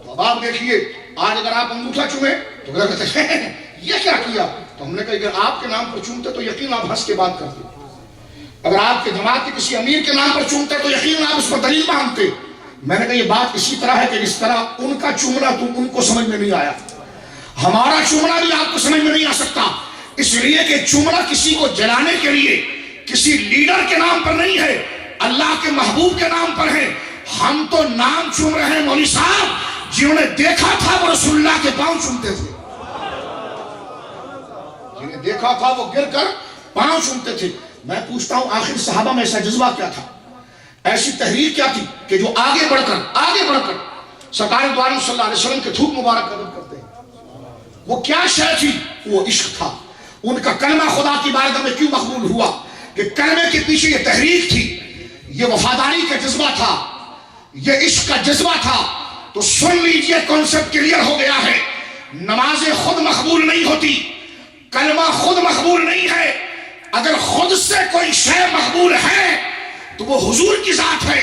تو اب آپ دیکھیے، آج اگر آپ انگوٹھا چومیں تو اگر کہتے ہیں یہ کیا کیا، تو ہم نے کہا اگر آپ کے نام پر چومتے تو یقین آپ ہنس کے بات کرتے، اگر آپ کے جماعت کے کسی امیر کے نام پر چومتے تو یقین آپ اس پر دلیل مانگتے۔ میں نے کہا یہ بات اسی طرح ہے کہ اس طرح ان کا چومنا تو ان کو سمجھ میں نہیں آیا، ہمارا چومنا بھی آپ کو سمجھ میں نہیں آ سکتا، اس لیے کہ چومنا کسی کو جلانے کے لیے کسی لیڈر کے نام پر نہیں ہے، اللہ کے محبوب کے نام پر ہے۔ ہم تو نام چوم رہے ہیں مولوی صاحب جنہوں نے دیکھا تھا وہ رسول اللہ کے پاؤں چومتے تھے، جنہیں دیکھا تھا وہ گر کر پاؤں چومتے تھے۔ میں پوچھتا ہوں آخر صحابہ میں ایسا جذبہ کیا تھا، ایسی تحریر کیا تھی کہ جو آگے بڑھ کر سرکار دو عالم صلی اللہ علیہ وسلم کے تھوک مبارک قبول کرتے ہیں؟ وہ کیا شے تھی؟ وہ عشق تھا۔ ان کا کلمہ خدا کی بارگاہ میں کیوں مقبول ہوا؟ کہ کلمے کے پیچھے یہ تحریک تھی، یہ وفاداری کا جذبہ تھا، یہ عشق کا جذبہ تھا۔ تو سن لیجئے، کانسیپٹ کلیئر ہو گیا ہے۔ نمازیں خود مقبول نہیں ہوتی، کلمہ خود مقبول نہیں ہے، اگر خود سے کوئی شے مقبول ہے تو وہ حضور کی ذات ہے۔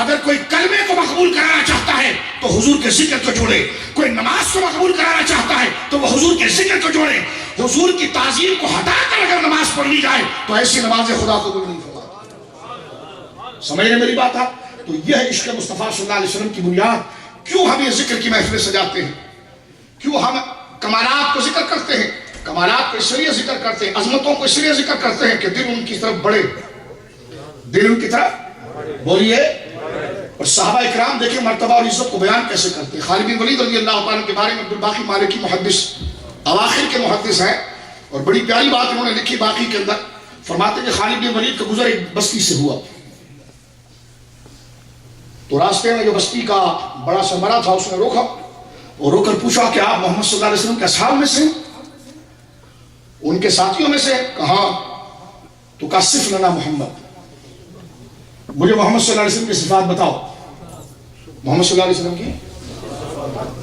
اگر کوئی کلمے کو مقبول کرانا چاہتا ہے تو حضور کے ذکر کو جوڑے، کوئی نماز کو مقبول کرانا چاہتا ہے تو وہ حضور کے ذکر کو جوڑے۔ حضور کی تعظیم کو ہٹا کر اگر نماز پڑھ لی جائے تو ایسی نماز خدا قبول نہیں فرماتی۔ سمجھ رہے میری بات آپ؟ تو یہ ہے عشق مصطفیٰ صلی اللہ علیہ وسلم کی بنیاد۔ کیوں ہم یہ ذکر کی محفلیں سجاتے ہیں؟ کیوں ہم کمالات کو ذکر کرتے ہیں؟ کمالات کو اس لیے ذکر کرتے ہیں، عظمتوں کو اس لیے ذکر کرتے ہیں کہ دل ان کی طرف بڑھے، دل ان کی طرف بولیے۔ اور صحابہ اکرام دیکھیں مرتبہ اور عزت کو بیان کیسے کرتے ہیں۔ خالد بن ولید رضی اللہ عنہ کے بارے میں عبدالباقی مالکی محدث اواخر کے محدث ہیں، اور بڑی پیاری بات انہوں نے لکھی باقی کے اندر، فرماتے ہیں کہ خالد بن ولید کا گزر ایک بستی سے ہوا، تو راستے میں جو بستی کا بڑا سربراہ تھا اس نے روکا اور رو کر پوچھا کہ آپ محمد صلی اللہ علیہ وسلم کے اصحاب میں سے، ان کے ساتھیوں میں سے؟ کہا تو کہا صف لنا محمد، مجھے محمد صلی اللہ علیہ وسلم کی صفات بتاؤ، محمد صلی اللہ علیہ وسلم کی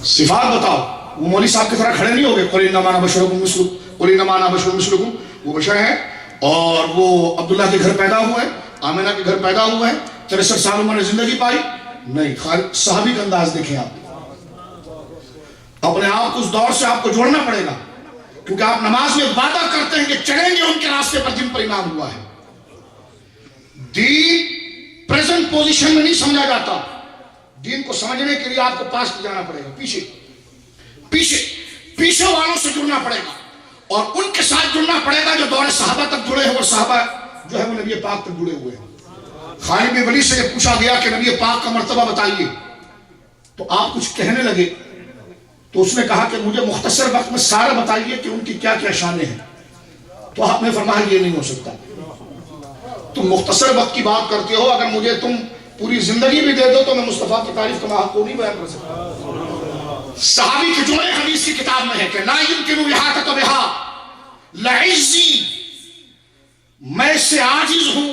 صفات بتاؤ۔ وہ مولوی صاحب کی طرح کھڑے نہیں ہو گئے، قل انما انا بشر مثلکم، قل انما انا بشر مثلکم۔ وہ بشر ہیں اور وہ عبداللہ کے گھر پیدا ہوئے ہیں، آمنہ کے گھر پیدا ہوئے ہیں، 63 سال عمر نے زندگی پائی نہیں۔ صحابی کا انداز دیکھیں آپ، اپنے آپ کو اس دور سے آپ کو جوڑنا پڑے گا، کیونکہ آپ نماز میں وعدہ کرتے ہیں کہ چڑھیں گے ان کے راستے پر جن پر انعام ہوا ہے۔ دین پریزنٹ پوزیشن میں نہیں سمجھا جاتا، دین کو سمجھنے کے لیے آپ کو پاس جانا پڑے گا، پیچھے والوں سے جڑنا پڑے گا، اور ان کے ساتھ جڑنا پڑے گا جو دور صحابہ تک جڑے ہیں، اور صحابہ جو ہے وہ نبی پاک تک جڑے ہوئے ہیں۔ خالد بن ولید سے یہ پوچھا گیا کہ نبی پاک کا مرتبہ بتائیے، تو آپ کچھ کہنے لگے، تو اس نے کہا کہ مجھے مختصر وقت میں سارا بتائیے کہ ان کی کیا کیا شانیں ہیں۔ تو آپ نے فرمایا یہ نہیں ہو سکتا، تم مختصر وقت کی بات کرتے ہو، اگر مجھے تم پوری زندگی بھی دے دو تو میں مصطفیٰ کی تعریف کا حق کو نہیں بیان کر سکتا۔ صحابی کے جملے حدیث کی کتاب میں ہے کہ لا يمكن احاطة بها لعجزی، میں سے عاجز ہوں،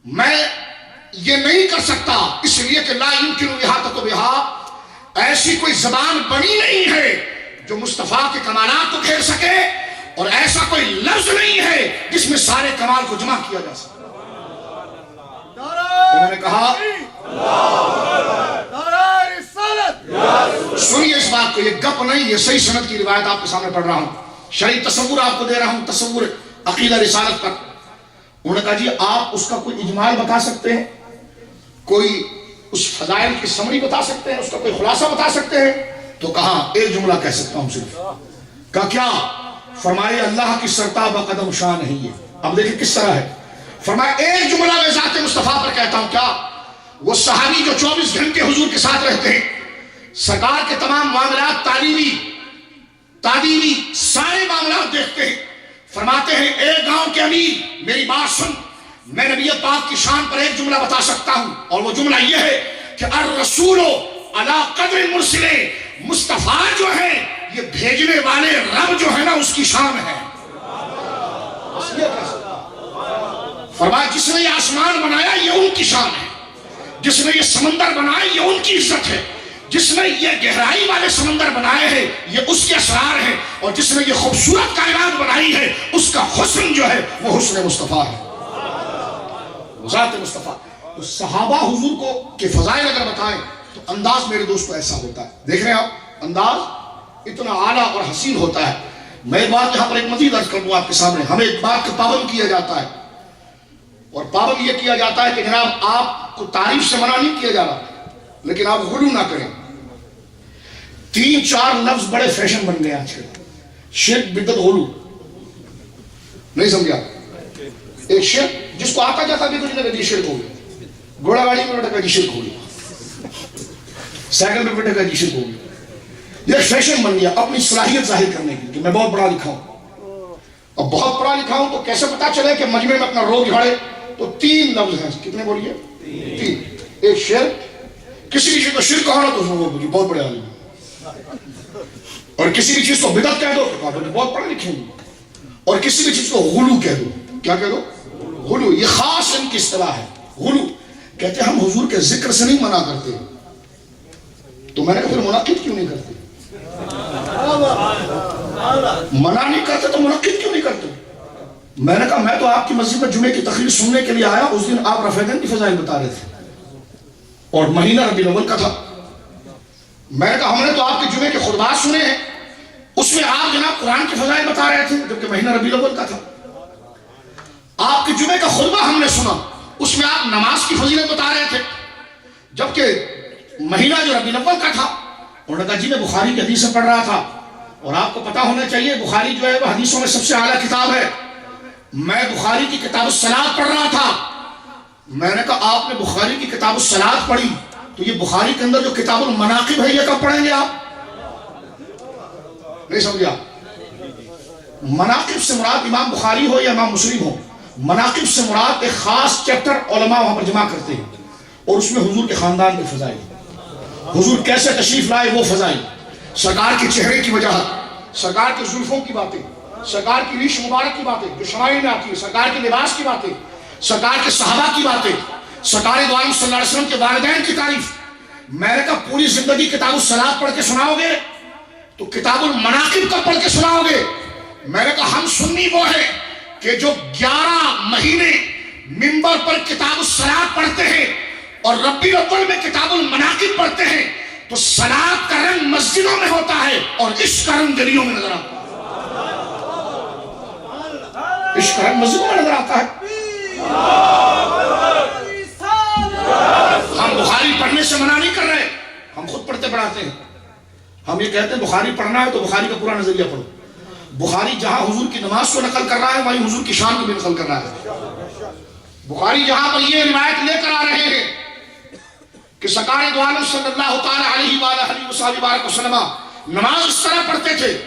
میں یہ نہیں کر سکتا، اس لیے کہ لا يمكن احاطة بها، ایسی کوئی زبان بنی نہیں ہے جو مصطفیٰ کے کمالات کو گھیر سکے، اور ایسا کوئی لفظ نہیں ہے جس میں سارے کمال کو جمع کیا جا سکے۔ انہوں نے کہا سنیے اس بات کو، یہ گپ نہیں، یہ صحیح سند کی روایت آپ کے سامنے پڑھ رہا ہوں، شرعی تصور آپ کو دے رہا ہوں، تصور عقیدہ رسالت پر۔ انہوں نے کہا جی آپ اس کا کوئی اجمال بتا سکتے ہیں، کوئی اس فضائل کی سمری بتا سکتے ہیں، اس کا کوئی خلاصہ بتا سکتے ہیں؟ تو کہا ایک جملہ کہہ سکتا ہوں صرف۔ کہا کیا؟ فرمائے اللہ کی سرتاب قدم شان ہے یہ۔ اب دیکھیں کس طرح ہے، فرمایا ایک جملہ میں ذات مصطفیٰ پر کہتا ہوں۔ کیا؟ وہ صحابی جو 24 گھنٹے حضور کے ساتھ رہتے ہیں، سرکار کے تمام معاملات تعلیمی سارے معاملات دیکھتے ہیں، فرماتے ہیں اے گاؤں کے امیر میری بات سن، میں نبی پاک کی شان پر ایک جملہ بتا سکتا ہوں، اور وہ جملہ یہ ہے کہ الرسول علی قدر مرسل، مصطفیٰ جو ہے یہ بھیجنے والے رب جو ہے نا اس کی شان ہے۔ فرمایا جس نے یہ آسمان بنایا یہ ان کی شان ہے، جس نے یہ سمندر بنایا یہ ان کی عزت ہے، جس نے یہ گہرائی والے سمندر بنائے ہیں یہ اس کے اسرار ہیں، اور جس نے یہ خوبصورت کائنات بنائی ہے اس کا حسن جو ہے وہ حسن مصطفیٰ ہے، ذات مصطفیٰ۔ تو صحابہ حضور کو کہ فضائل اگر بتائیں تو انداز میرے دوست کو ایسا ہوتا ہے، دیکھ رہے ہیں آپ انداز اتنا اعلیٰ اور حسین ہوتا ہے۔ میں ایک بات یہاں پر ایک مزید عرض کر دوں آپ کے سامنے، ہمیں ایک بات کا پابند کیا جاتا ہے، اور پابند یہ کیا جاتا ہے کہ جناب آپ کو تعریف سے منع نہیں کیا جا رہا لیکن آپ غلو نہ کریں۔ 3-4 لفظ بڑے فیشن بن گئے آج کل، شرک، بدعت، غلو، نہیں سمجھا؟ ایک شرک جس کو آتا جاتا بھی کچھ نہ کہ شرک ہو گیا، گھوڑا گاڑی میں بیٹھا کہ شرک ہو گیا، سائیکل میں بیٹھا کہ شرک ہو گیا۔ یہ فیشن بن گیا اپنی صلاحیت ظاہر کرنے کی کہ میں بہت پڑھا لکھا ہوں، اور بہت پڑھا لکھا ہوں تو کیسے پتا چلے کہ مجمع میں اپنا روگ جھاڑے؟ تو 3 لفظ ہیں، کتنے بولیے؟ 3۔ ایک شرک، کسی بھی چیز کو شرک کہو نا تو وہ بہت بڑے عالم ہیں، اور کسی بھی چیز کو بدعت کہہ دو تو بہت پڑھے لکھے ہیں، اور کسی بھی چیز کو غلو کہہ دو، کیا کہہ دو؟ غلو۔ یہ خاص ان کی اصطلاح ہے، غلو۔ کہتے ہیں ہم حضور کے ذکر سے نہیں منع کرتے، تو میں نے کہا پھر منعقد کیوں نہیں کرتے؟ منع نہیں کرتے تو منعقد کیوں نہیں کرتے؟ میں نے کہا میں تو آپ کی مسجد میں جمعے کی تقریر سننے کے لیے آیا، اس دن آپ رفیدین کی فضائل بتا رہے تھے اور مہینہ ربیع الاول کا تھا۔ میں نے کہا ہم نے تو آپ کے جمعے کے خطبات سنے ہیں، اس میں آپ جناب قرآن کی فضائل بتا رہے تھے جبکہ مہینہ ربیع الاول کا تھا۔ آپ کے جمعے کا خطبہ ہم نے سنا، اس میں آپ نماز کی فضیلت بتا رہے تھے جبکہ مہینہ جو ربیع الاول کا تھا۔ انہوں نے کہا جی میں بخاری کی حدیثیں پڑھ رہا تھا، اور آپ کو پتا ہونا چاہیے بخاری جو ہے وہ حدیثوں میں سب سے اعلیٰ کتاب ہے، میں بخاری کی کتاب الصلاۃ پڑھ رہا تھا۔ میں نے کہا آپ نے بخاری کی کتاب الصلاۃ پڑھی تو یہ بخاری کے اندر جو کتاب المناقب ہے یہ کب پڑھیں گے آپ؟ نہیں سمجھا؟ مناقب سے مراد امام بخاری ہو یا امام مسلم ہو، مناقب سے مراد ایک خاص چیپٹر علماء وہاں پر جمع کرتے ہیں، اور اس میں حضور کے خاندان کے فضائل، حضور کیسے تشریف لائے وہ فضائل، سرکار کے چہرے کی وجاہت، سرکار کے زلفوں کی باتیں، سرکار کی ریش مبارک کی باتیں جو شمائل میں آتی ہے، سرکار کے لباس کی باتیں، سرکار کے صحابہ کی باتیں، سرکار دو عالم صلی اللہ علیہ وسلم کے والدین کی تعریف۔ میں نے کہا پوری زندگی کتاب الصلاۃ پڑھ کے سناؤ گے تو کتاب المناقب کب پڑھ کے سناؤ گے؟ میں نے کہا ہم سنی وہ ہے کہ جو 11 مہینے منبر پر کتاب الصلاۃ پڑھتے ہیں اور ربیع الاول میں کتاب المناقب پڑھتے ہیں، تو صلاۃ کا رنگ مسجدوں میں ہوتا ہے اور عشق کا رنگ گلیوں میں نظر آتا ہے، عشق کا رنگ مسجدوں میں نظر آتا ہے۔ ہم بخاری پڑھنے سے منع نہیں کر رہے، ہم خود پڑھتے پڑھاتے ہیں، ہم یہ کہتے ہیں بخاری پڑھنا ہے تو بخاری کا پورا نظریہ پڑھو۔ بخاری جہاں حضور کی نماز کو نقل کر رہا ہے وہیں حضور کی شان کو بھی نقل کر رہا ہے۔ بخاری جہاں پر یہ روایت لے کر آ رہے ہیں کہ سرکار دو عالم صلی اللہ تعالی علیہ وآلہ وسلم نماز اس طرح پڑھتے تھے،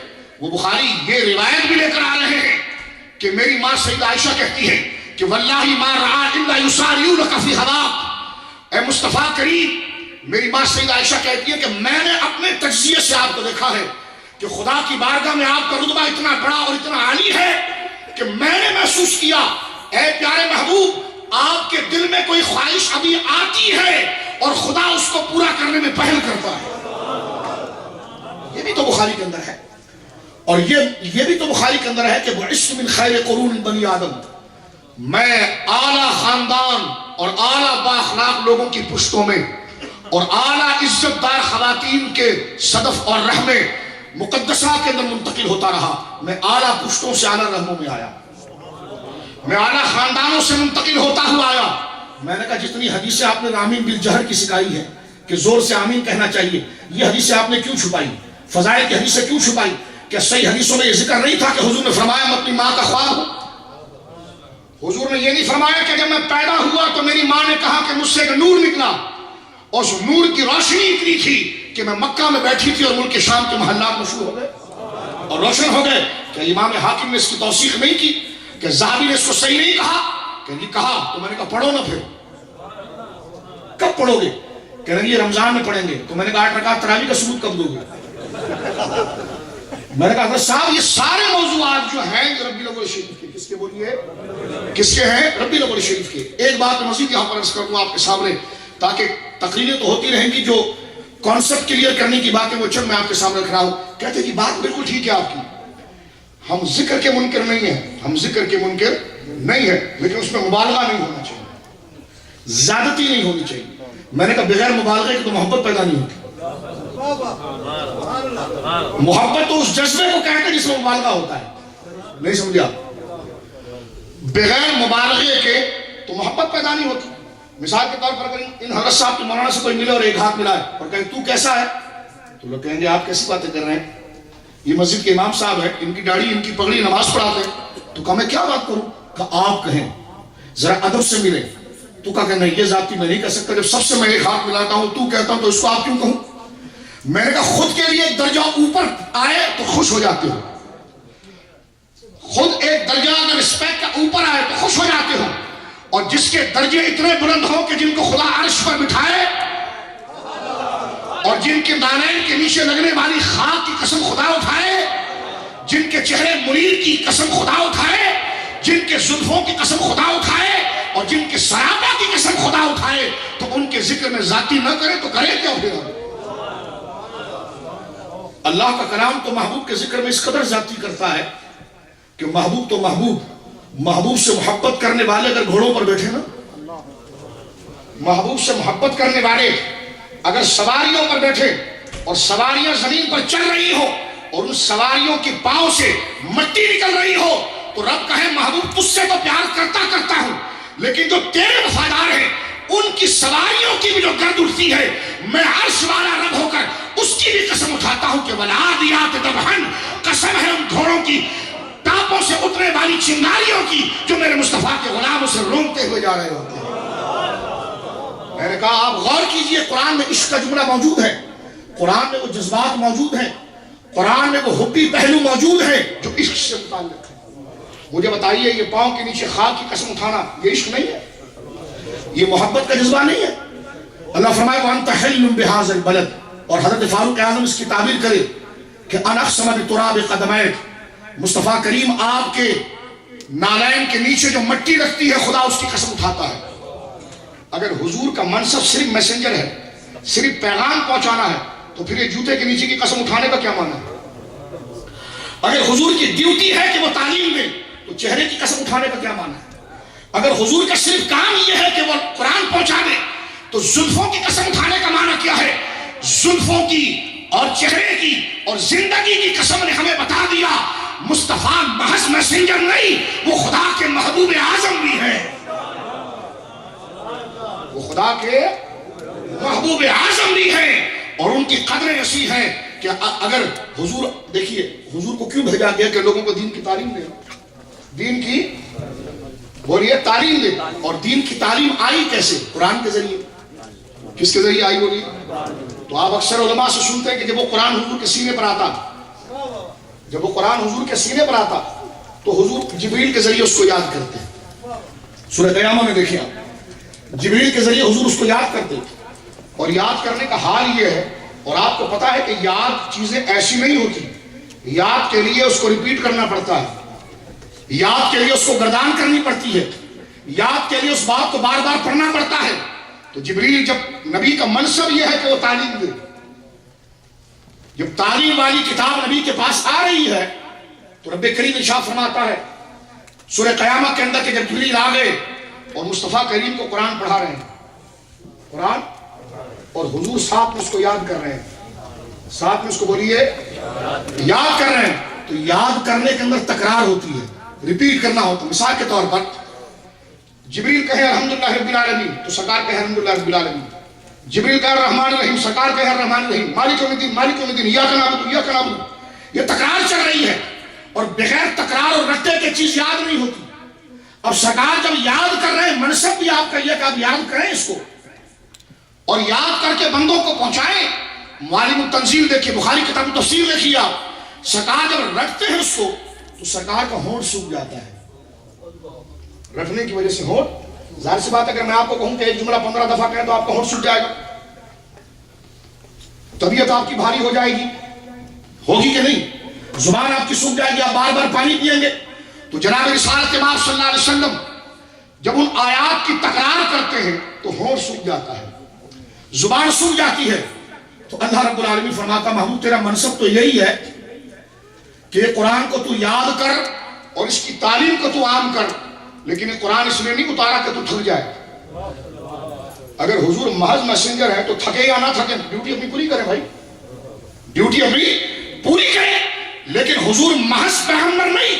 وہ بخاری یہ روایت بھی لے کر آ رہے ہیں کہ میری ماں سیدہ عائشہ کہتی ہے کہ واللہ ما رعا الا یساریونک فی ہواک، اے مصطفیٰ کریم، میری ماں سیدہ عائشہ کہتی ہے کہ میں نے اپنے تجزیے سے آپ کو دیکھا ہے کہ خدا کی بارگاہ میں آپ کا رتبہ اتنا بڑا اور اتنا عالی ہے کہ میں نے محسوس کیا اے پیارے محبوب آپ کے دل میں کوئی خواہش ابھی آتی ہے اور خدا اس کو پورا کرنے میں پہل کرتا ہے۔ یہ بھی تو بخاری کے اندر ہے، اور یہ بھی تو بخاری کے اندر ہے کہ بعثت من خیر قرون بنی آدم، میں اعلیٰ خاندان اور اعلیٰ بااخلاق لوگوں کی پشتوں میں اور اعلیٰ عزت دار خواتین کے صدف اور رحم مقدسہ کے اندر منتقل ہوتا رہا، میں اعلیٰ پشتوں سے اعلیٰ رحموں میں آیا، میں اعلیٰ خاندانوں سے منتقل ہوتا ہوا آیا۔ میں نے کہا جتنی حدیثیں آپ نے آمین بالجہر کی سکھائی ہے کہ زور سے آمین کہنا چاہیے، یہ حدیثیں آپ نے کیوں چھپائی؟ فضائل کی حدیثیں کیوں چھپائی؟ کیا صحیح حدیثوں میں یہ ذکر نہیں تھا کہ حضور نے فرمایا میں اپنی ماں کا خواب ہوں؟ حضور نے یہ نہیں فرمایا کہ جب میں پیدا ہوا تو میری ماں نے کہا کہ مجھ سے ایک نور نکلا اور اس نور کی روشنی اتنی تھی کہ میں مکہ میں بیٹھی تھی اور ملک شام کے محلات مشہور ہو گئے اور روشن ہو گئے؟ کہ امام حاکم نے اس کی توثیق نہیں کی کہ ذہبی نے اس کو صحیح نہیں کہا؟ کہ نہیں کہا تو میں نے کہا پڑھو نا، پھر کب پڑھو گے؟ کہہ رہے ہیں یہ رمضان میں پڑھیں گے، تو میں نے کہا 8 رکعت تراویح کا ثبوت کب دو گے؟ میں نے کہا حضرت صاحب یہ سارے موضوعات جو ہیں یہ ربیع الاول شریف کے، کس کے بولیے، کس کے ہیں؟ ربیع الاول شریف کے۔ ایک بات مزید یہاں پر عرض کر دوں آپ کے سامنے، تاکہ تقریریں تو ہوتی رہیں گی، جو کانسیپٹ کلیئر کرنے کی باتیں وہ چند میں آپ کے سامنے رکھ رہا ہوں۔ کہتے ہیں کہ بات بالکل ٹھیک ہے آپ کی، ہم ذکر کے منکر نہیں ہیں، ہم ذکر کے منکر نہیں ہیں، لیکن اس میں مبالغہ نہیں ہونا چاہیے، زیادتی نہیں ہونی چاہیے۔ میں نے کہا بغیر مبالغے کی تو محبت پیدا نہیں ہوتی۔ محبت تو اس جذبے کو کہتے ہیں جس میں مبالغہ ہوتا ہے، نہیں سمجھا؟ بغیر مبالغے کے تو محبت پیدا نہیں ہوتی۔ مثال کے طور پر اگر ان حضرت صاحب کے مولانا سے کوئی ملے اور ایک ہاتھ ملائے اور کہیں تو کیسا ہے، تو لوگ کہیں گے آپ کیسی باتیں کر رہے ہیں، یہ مسجد کے امام صاحب ہیں، ان کی داڑھی ان کی پگڑی، نماز پڑھاتے ہیں، تو کہا میں کیا بات کروں؟ کہا آپ کہیں، ذرا ادب سے ملیں۔ تو کہا کہ نہیں یہ ذاتی میں نہیں کہہ سکتا، جب سب سے میں ایک ہاتھ ملاتا ہوں تو کہتا ہوں تو اس کو آپ کیوں کہوں؟ میں نے کہا خود کے لیے ایک درجہ اوپر آئے تو خوش ہو جاتے ہو، خود ایک درجہ اگر رسپیکٹ کا اوپر آئے تو خوش ہو جاتے ہو، اور جس کے درجے اتنے بلند ہو کہ جن کو خدا عرش پر بٹھائے اور جن کے دانین کے نیچے لگنے والی خاک کی قسم خدا اٹھائے، جن کے چہرے منیر کی قسم خدا اٹھائے، جن کے زلفوں کی قسم خدا اٹھائے، اور جن کے سراپا کی قسم خدا اٹھائے، تو ان کے ذکر میں ذاتی نہ کرے تو کرے کیا پھر؟ اللہ کا کلام تو محبوب کے ذکر میں اس قدر ذاتی کرتا ہے کہ محبوب تو محبوب سے محبت کرنے والے اگر گھوڑوں پر بیٹھے نا، محبوب سے محبت کرنے والے اگر سواریوں پر بیٹھے اور سواریاں زمین پر چل رہی ہو اور ان سواریوں کی پاؤں سے مٹی نکل رہی ہو، تو رب کہے محبوب تجھ سے تو پیار کرتا ہوں، لیکن جو تیرے وفادار ہیں ان کی سواریوں کی بھی جو گرد اٹھتی ہے، میں عرش والا رب ہو کر اس کی بھی قسم اٹھاتا ہوں کہ والعادیات ضبحا، قسم ہے ان گھوڑوں کی ٹاپوں سے اترنے والی چنگاریوں کی جو میرے مصطفیٰ کے غلاموں سے رونگتے ہوئے جا رہے ہوتے ہیں۔ میں نے کہا آپ غور کیجئے، قرآن میں عشق کا جملہ موجود ہے، قرآن میں وہ جذبات موجود ہیں، قرآن میں وہ حبی پہلو موجود ہے جو عشق سے متعلق ہے۔ مجھے بتائیے یہ پاؤں کے نیچے خاک کی قسم اٹھانا یہ عشق نہیں ہے؟ یہ محبت کا جذبہ نہیں ہے؟ اللہ فرمائے وَأَنْتَ حِلٌّ بِهَذَا الْبَلَدِ، اور حضرت فاروق اعظم اس کی تعبیر کرے کہ أَنْ أَقْسَمَ بِتُرَابِ قَدَمَيْكَ، مصطفیٰ کریم آپ کے نالین کے نیچے جو مٹی رکھتی ہے خدا اس کی قسم اٹھاتا ہے۔ اگر حضور کا منصب صرف میسنجر ہے، صرف پیغام پہنچانا ہے، تو پھر یہ جوتے کے نیچے کی قسم اٹھانے کا کیا معنی ہے؟ اگر حضور کی ڈیوٹی ہے کہ وہ تعلیم دے، تو چہرے کی قسم اٹھانے کا کیا معنی ہے؟ اگر حضور کا صرف کام یہ ہے کہ وہ قرآن پہنچا دے، تو زلفوں کی قسم اٹھانے کا معنی کیا ہے؟ زلفوں کی اور چہرے کی اور زندگی کی قسم نے ہمیں بتا دیا مصطفیٰ محض میسنجر نہیں، وہ خدا کے محبوب اعظم بھی ہیں، وہ خدا کے محبوب اعظم بھی ہیں، اور ان کی قدریں ایسی ہیں کہ اگر حضور، دیکھیے حضور کو کیوں بھیجا گیا کہ لوگوں کو دین کی تعلیم دے، دین کی بولیے تعلیم دے، اور دین کی تعلیم آئی کیسے؟ قرآن کے ذریعے۔ کس کے ذریعے آئی بولیے؟ تو آپ اکثر علماء سے سنتے ہیں کہ جب وہ قرآن حضور کے سینے پر آتا، جب وہ قرآن حضور کے سینے پر آتا تو حضور جبریل کے ذریعے اس کو یاد کرتے ہیں۔ سورہ قیامہ میں دیکھیں آپ، جبریل کے ذریعے حضور اس کو یاد کرتے ہیں، اور یاد کرنے کا حال یہ ہے، اور آپ کو پتا ہے کہ یاد چیزیں ایسی نہیں ہوتی، یاد کے لیے اس کو ریپیٹ کرنا پڑتا ہے، یاد کے لیے اس کو گردان کرنی پڑتی ہے، یاد کے لیے اس بات کو بار بار پڑھنا پڑتا ہے۔ تو جبریل جب نبی کا منصب یہ ہے کہ وہ تعلیم دے، جب تعلیم والی کتاب نبی کے پاس آ رہی ہے تو رب کریم ارشاد فرماتا ہے سورہ قیامہ کے اندر کہ جب جبریل آ گئے اور مصطفیٰ کریم کو قرآن پڑھا رہے ہیں، قرآن، اور حضور ساتھ میں اس کو یاد کر رہے ہیں، ساتھ میں اس کو بولیے یاد کر رہے ہیں، تو یاد کرنے کے اندر تکرار ہوتی ہے، ریپیٹ کرنا ہوتا ہے۔ مثال کے طور پر جبریل کہے الحمدللہ رب العالمین تو سرکار کہے الحمدللہ رب العالمین، جبریل کہے الرحمن الرحیم، سرکار کہے الرحمن الرحیم، مالک یوم الدین مالک یوم الدین، ایاک نعبد و ایاک نستعین۔ یہ تکرار چل رہی ہے، اور بغیر تکرار اور رٹے کی چیز یاد نہیں ہوتی۔ اب سرکار جب یاد کر رہے ہیں، منصب بھی آپ کا یہ کہ آپ یاد کریں اس کو، اور یاد کر کے بندوں کو پہنچائیں۔ معالم التنزیل دیکھیے، بخاری کتاب تفسیر دیکھیے آپ، سرکار جب رٹتے ہیں اس کو تو سرکار کا ہونٹ سوکھ جاتا ہے، رٹنے کی وجہ سے ہونٹ۔ ظاہر سی بات ہے اگر میں آپ کو کہوں کہ ایک جملہ 15 دفعہ کہیں تو آپ کا ہونٹ سوکھ جائے گا، طبیعت آپ کی بھاری ہو جائے گی، ہوگی کہ نہیں؟ زبان آپ کی سوکھ جائے گی، آپ بار بار پانی پئیں گے۔ تو جناب رسالت مآب صلی اللہ علیہ وسلم جب ان آیات کی تکرار کرتے ہیں تو ہونٹ سوکھ جاتا ہے، زبان سوکھ جاتی ہے۔ تو اللہ رب العالمین فرماتا محمود تیرا منصب تو یہی ہے کہ قرآن کو تو یاد کر اور اس کی تعلیم کو تو عام کر، لیکن یہ قرآن اس لیے نہیں اتارا کہ تو تھک جائے۔ اگر حضور محض میسنجر ہے تو تھکے یا نہ تھکے، ڈیوٹی اپنی پوری کرے بھائی، ڈیوٹی اپنی پوری کرے۔ لیکن حضور محض پیغمبر نہیں،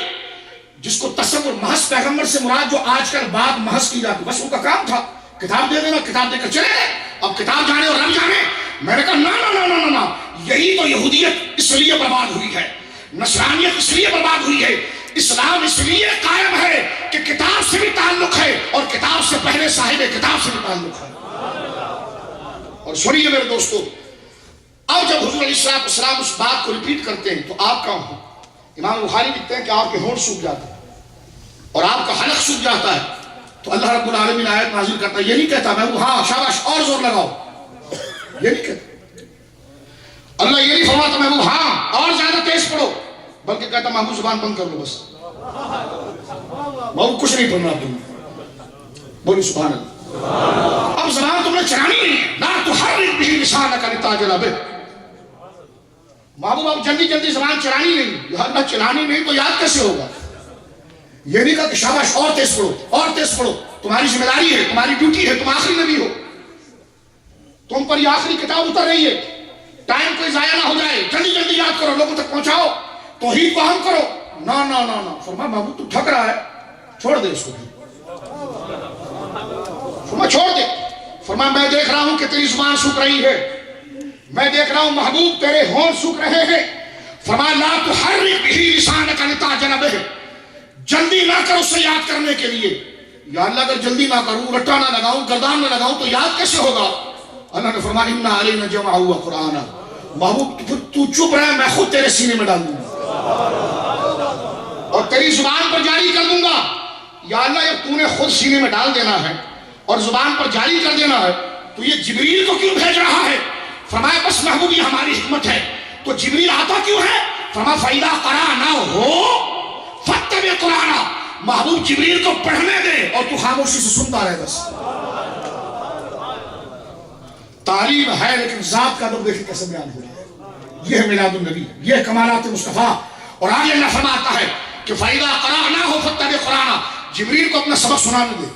جس کو تصور محض پیغمبر سے مراد جو آج کل بات محض کی جاتی، بس ان کا کام تھا کتاب دے دینا، کتاب دے کر چلے گئے، اب کتاب جانے اور رب جانے۔ میں نے کہا نا نا نا نا نا، یہی تو یہودیت اس لیے برباد ہوئی ہے، نصرانیت اس لیے برباد ہوئی ہے، اسلام اس لیے قائم ہے کہ کتاب سے بھی تعلق ہے اور کتاب سے پہلے صاحب کتاب سے بھی تعلق ہے۔ اور سنیے میرے دوستو، اب جب حضور علیہ السلام اس بات کو ریپیٹ کرتے ہیں تو آپ کا امام بخاری لکھتے ہیں کہ آپ کے ہونٹ سوکھ جاتے ہیں اور آپ کا حلق سوکھ جاتا ہے۔ تو اللہ رب العالمین آیت نازل کرتا ہے، یہ نہیں کہتا میں ہاں شاباش اور زور لگاؤ، یہ نہیں کہتا اللہ، یہ نہیں فرماتا محبوب ہاں اور زیادہ تیز پڑھو، بلکہ کہتا محبوب زبان بند کر لو بس، محبوب کچھ نہیں پڑھنا تم، بولی سبحان اللہ۔ اب زبان تم نے چرانی نہیں ہے، لا تحرک بہ لسانک لتعجل بہ، محبوب اب جلدی جلدی زبان چرانی نہیں، یا اللہ چلانی نہیں تو یاد کیسے ہوگا؟ یہ نہیں کہا کہ شاباش اور تیز پڑھو اور تیز پڑھو، تمہاری ذمہ داری ہے، تمہاری ڈیوٹی ہے، تم آخری نبی ہو، تم پر یہ آخری کتاب اتر رہی ہے، ٹائم کوئی ضائع نہ ہو جائے، جلدی جلدی یاد کرو، لوگوں تک پہنچاؤ، توحید کو اہم کرو۔ نا نا نا نا، فرمایا محبوب تو تھک رہا ہے، چھوڑ دے اس کو، فرمایا چھوڑ دے۔ فرمایا میں دیکھ رہا ہوں کہ تیری زبان سوکھ رہی ہے، میں دیکھ رہا ہوں محبوب تیرے ہونٹ سوکھ رہے ہیں۔ فرمایا لا تحرک بہ لسانک لتعجل بہ، جلدی نہ کر اسے یاد کرنے کے لیے۔ یا اللہ اگر جلدی نہ کروں، رٹا نہ لگاؤں، گردان نہ لگاؤں تو یاد کیسے ہوگا؟ اللہ نے فرمایا اِنَّ عَلَيْنَا جَمْعَهُ وَقُرْآنَهُ، محبوب تو چپ رہے، میں خود تیرے سینے میں ڈال دوں گا اور تیری زبان پر جاری کر دوں گا۔ یا اللہ جب تو نے خود سینے میں ڈال دینا ہے اور زبان پر جاری کر دینا ہے تو یہ جبریل کو کیوں بھیج رہا ہے؟ فرمایا بس محبوب یہ ہماری حکمت ہے۔ تو جبریل آتا کیوں ہے؟ فرمایا فَإِذَا قَرَأْنَاهُ فَاتَّبِعْ قُرْآنَهُ، محبوب جبریل کو پڑھنے دے اور تو خاموشی سے سنتا رہے بس۔ تعلیم ہے لیکن ذات کا ادب دیکھیں کیسے بیان ہو رہا ہے۔ یہ ہے میلاد النبی، یہ ہے کمالات مصطفیٰ۔ اور آگے اللہ فرماتا ہے کہ فَإِذَا قَرَأْنَاهُ فَاتَّبِعْ قُرْآنَهُ، جبریل کو اپنا سبق سنانے دے،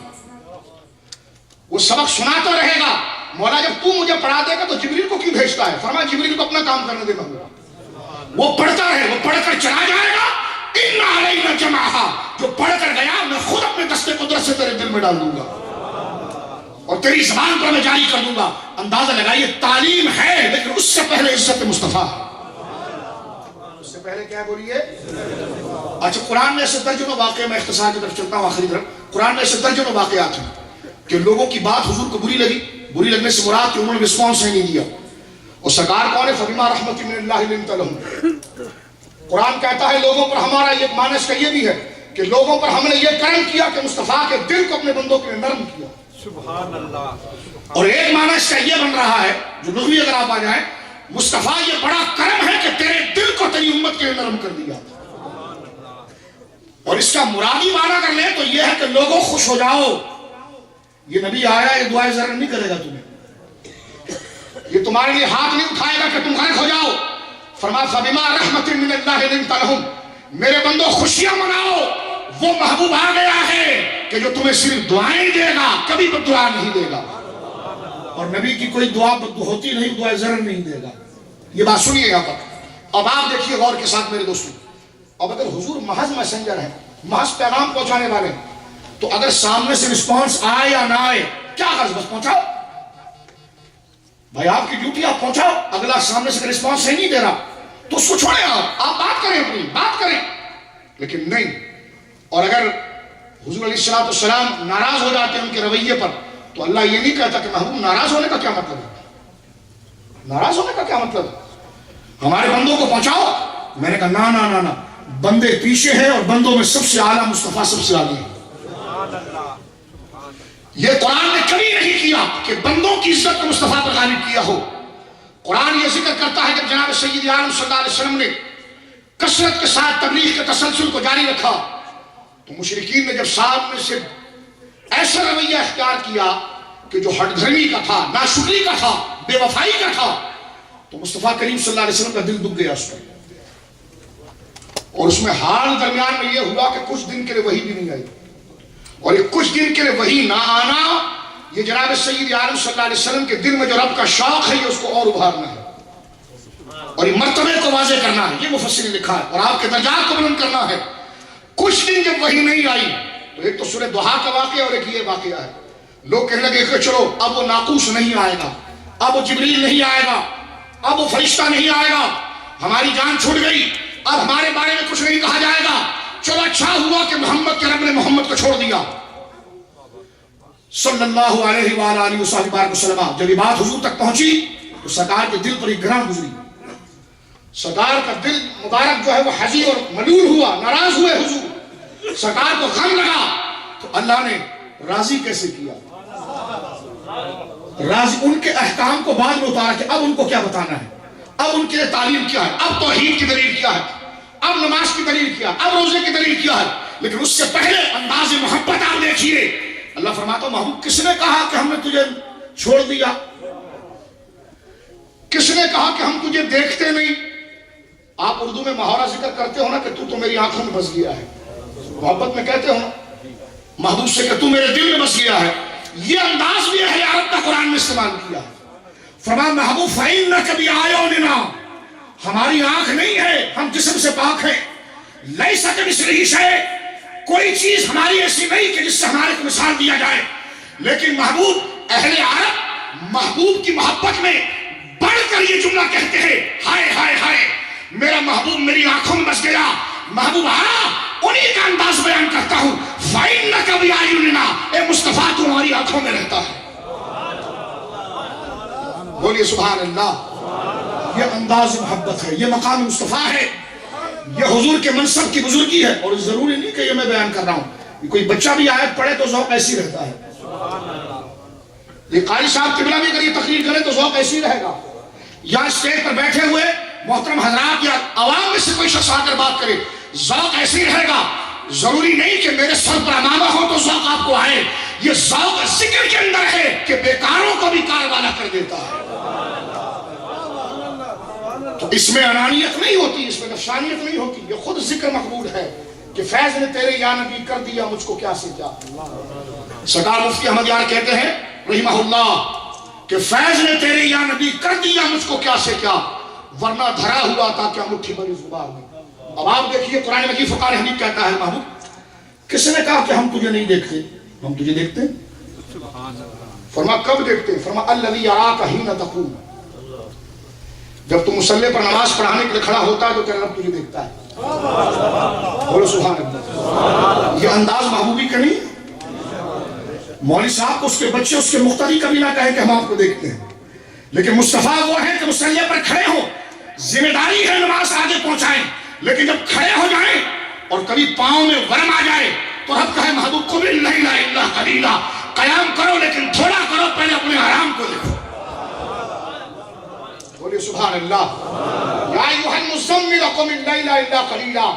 وہ سبق سناتا رہے گا۔ مولا جب تو مجھے پڑھا دے گا تو جبریل کو کیوں بھیجتا ہے؟ فرمایا جبریل کو اپنا کام کرنے دے محبوب، وہ پڑھتا رہے، وہ پڑھ کر چلا جائے گا۔ اِنَّ عَلَيْنَا جَمْعَهُ، جو پڑھ کر گیا میں خود اپنے دست قدرت سے تیرے دل میں ڈال دوں گا اور تیری زبان پر میں جاری کر دوں گا۔ اندازہ لگائیے، تعلیم ہے لیکن اس سے پہلے عزت مصطفیٰ، اس سے پہلے کیا بولیے؟ اچھا قرآن میں ایسے درجنوں واقعے، میں اختصار کی طرف چلتا ہوں آخری طرف، قرآن میں ایسے درجنوں واقعات ہیں کہ لوگوں کی بات حضور کو بری لگی، بری لگنے سے مراد کہ انہوں نے رسپانس ہی نہیں دیا، اور سرکار کون ہے؟ فَبِمَا رَحْمَةٍ مِّنَ اللَّهِ لِنتَ لَهُمْ۔ قرآن کہتا ہے لوگوں پر ہمارا یہ معنی اس کا یہ بھی ہے کہ لوگوں پر ہم نے یہ کرم کیا کہ مصطفیٰ کے دل کو اپنے بندوں کے لیے نرم کیا۔ سبحان اللہ۔ اور ایک معنی اس کا یہ بن رہا ہے جو لغوی اگر آپ آ جائیں، مصطفیٰ یہ بڑا کرم ہے کہ تیرے دل کو تیری امت کے لیے نرم کر دیا۔ اور اس کا مرادی معنی اگر لیں تو یہ ہے کہ لوگوں خوش ہو جاؤ، یہ نبی آیا یہ دعائے ذرا نہیں کرے گا تمہیں، یہ تمہارے لیے ہاتھ نہیں اٹھائے گا کہ تم غرق ہو جاؤ۔ فرمایا فَبِمَا رَحْمَةٍ مِّنَ اللَّهِ لِنتَ لَهُمْ، میرے بندوں خوشیاں مناؤ، وہ محبوب آ گیا ہے کہ جو تمہیں صرف دعائیں دے گا، کبھی بد دعا نہیں دے گا، اور نبی کی کوئی دعا ہوتی نہیں، دعائے ضرر نہیں دے گا۔ یہ بات سنیے یہاں پر، اب آپ دیکھیے غور کے ساتھ میرے دوستوں، اب اگر حضور محض میسنجر ہے، محض پیغام پہنچانے والے ہیں، تو اگر سامنے سے رسپانس آئے یا نہ آئے کیا غرض؟ بس پہنچاؤ بھائی، آپ کی ڈیوٹی آپ پہنچاؤ۔ اگلا سامنے سے رسپانس نہیں دے رہا تو اس کو چھوڑیں، آپ بات کریں، اپنی بات کریں، لیکن نہیں۔ اور اگر حضور علیہ السلام ناراض ہو جاتے ہیں ان کے رویے پر تو اللہ یہ نہیں کہتا کہ محبوب ناراض ہونے کا کیا مطلب ہے، ناراض ہونے کا کیا مطلب ہے، ہمارے بندوں کو پہنچاؤ۔ میں نے کہا نا نا نا نا، بندے پیچھے ہیں اور بندوں میں سب سے اعلیٰ مصطفیٰ سب سے آگے ہے۔ یہ قرآن نے کبھی نہیں کیا کہ بندوں کی عزت کو مصطفیٰ پر غالب کیا ہو۔ قرآن یہ ذکر کرتا ہے جب جناب سید عالم صلی اللہ علیہ وسلم نے کثرت کے ساتھ تبلیغ کے تسلسل کو جاری رکھا تو مشرکین نے جب سامنے سے ایسا رویہ اختیار کیا کہ جو ہٹ دھرمی کا تھا، ناشکری کا تھا، بے وفائی کا تھا، تو مصطفیٰ کریم صلی اللہ علیہ وسلم کا دل دکھ گیا اس پر، اور اس میں حال درمیان میں یہ ہوا کہ کچھ دن کے لیے وحی بھی نہیں آئی، اور یہ کچھ دن کے لیے وحی نہ آنا یہ جناب سید عالم صلی اللہ علیہ وسلم کے دل میں جو رب کا شوق ہے یہ اس کو اور ابھارنا ہے اور یہ مرتبے کو واضح کرنا ہے، یہ مفسر نے لکھا ہے، اور آپ کے درجات کو بلند کرنا ہے۔ کچھ دن جب وحی نہیں آئی تو ایک تو سورہ دوحہ کا واقعہ اور ایک یہ واقعہ ہے، لوگ کہنے لگے کہ چلو اب وہ ناقوس نہیں آئے گا، اب وہ جبریل نہیں آئے گا، اب وہ فرشتہ نہیں آئے گا، ہماری جان چھوٹ گئی، اب ہمارے بارے میں کچھ نہیں کہا جائے گا، چلو اچھا ہوا کہ محمد کے رب نے محمد کو چھوڑ دیا صلی اللہ علیہ وآلہ وسلم۔ جب یہ بات حضور تک پہنچی تو سرکار کے دل پر ایک گران گزری، سرکار کا دل مبارک جو ہے وہ حزین اور ملول ہوا، ناراض ہوئے حضور، سرکار کو غم لگا، تو اللہ نے راضی کیسے کیا؟ راضی ان کے احکام کو بعد میں اتارا کہ اب ان کو کیا بتانا ہے، اب ان کے لیے تعلیم کیا ہے، اب توحید کی دلیل کیا ہے، اب نماز کی دلیل کیا ہے، اب روزے کی دلیل کیا ہے، لیکن اس سے پہلے انداز محبت آپ دیکھیے، اللہ فرماتا محبوب کس نے کہا کہ ہم نے تجھے چھوڑ دیا؟ کس نے کہا کہ ہم تجھے دیکھتے نہیں؟ آپ اردو میں محاورہ ذکر کرتے ہو نا کہ تو میری آنکھوں میں بس گیا ہے، محبت میں کہتے ہو نا محبوب سے کہ تو میرے دل میں بس گیا ہے، یہ انداز بھی اہل عرب کا قرآن میں استعمال کیا ہے۔ فرمایا محبوب فَإِنَّكَ بِأَعْيُنِنَا، ہماری آنکھ نہیں ہے، ہم جسم سے پاک ہیں، لَيْسَ كَمِثْلِهِ شَيْءٌ، کوئی چیز ہماری ایسی نہیں کہ جس سے ہمارے کو مثال دیا جائے، لیکن محبوب اہل عرب محبوب کی محبت میں بڑھ کر یہ جملہ کہتے ہیں، ہائے ہائے ہائے میرا محبوب میری آنکھوں میں بس گیا، محبوب انہی کا انداز بیان کرتا ہوں، فَإِنَّكَ بِأَعْيُنِنَا، اے مصطفیٰ تو ہماری آنکھوں میں رہتا ہے۔ بولیے سبحان اللہ، یہ انداز محبت ہے، یہ مقام مصطفیٰ ہے، یہ حضور کے منصب کی بزرگی ہے، اور ضروری نہیں کہ یہ میں بیان کر رہا ہوں، کوئی بچہ بھی آیت پڑھے تو ذوق ایسی رہتا ہے، یہ قاری صاحب قبلہ بھی اگر یہ تقریر کرے تو ذوق ایسی رہے گا، یا اسٹیج پر بیٹھے ہوئے محترم حضرات یا عوام میں سے کوئی شخص آ کر بات کرے ذوق ایسی رہے گا۔ ضروری نہیں کہ میرے سر پر امامہ ہو تو ذوق آپ کو آئے، یہ ذوق ذکر کے اندر ہے کہ بیکاروں کو بھی کار والا کر دیتا ہے، تو اس میں انانیت نہیں ہوتی، اس میں نفسانیت نہیں ہوتی، یہ خود ذکر مقبول ہے کہ فیض نے تیرے یا نبی کر دیا مجھ کو کیا سے کیا۔ سرکار مفتی احمد یار کہتے ہیں رحمہ اللہ کہ فیض نے تیرے یا نبی کر دیا مجھ کو کیا سے کیا، ورنہ دھرا ہوا تھا کیا مٹھی بھری زبان میں۔ اب آپ دیکھیے قرآن مجید فقار حمید کہتا ہے محبوب کس نے کہا کہ ہم تجھے نہیں دیکھتے؟ ہم تجھے دیکھتے ہیں۔ فرما کب دیکھتے ہیں؟ فرما الذی یراک حین تقوم، جب تم مصلی پر نماز پڑھانے کے لیے کھڑا ہوتا ہے تو تیرا رب تجھے دیکھتا ہے۔ بولو سبحان اللہ، یہ انداز محبوبی کا نہیں۔ مولوی صاحب کو اس کے بچے اس کے مقتدی کبھی نہ کہے کہ ہم آپ کو دیکھتے ہیں، لیکن مصطفیٰ وہ ہے کہ مصلی پر کھڑے ہوں، ذمہ داری ہے نماز آگے پہنچائیں، لیکن جب کھڑے ہو جائیں اور کبھی پاؤں میں ورم آ جائے تو رب کہے محبوب قم اللیل الا قلیلا، قیام کرو لیکن تھوڑا کرو، پہلے اپنے حرام کو دیکھو۔ بولیے سبحان اللہ، یا ایھا المزمل قم اللیل الا قلیلا،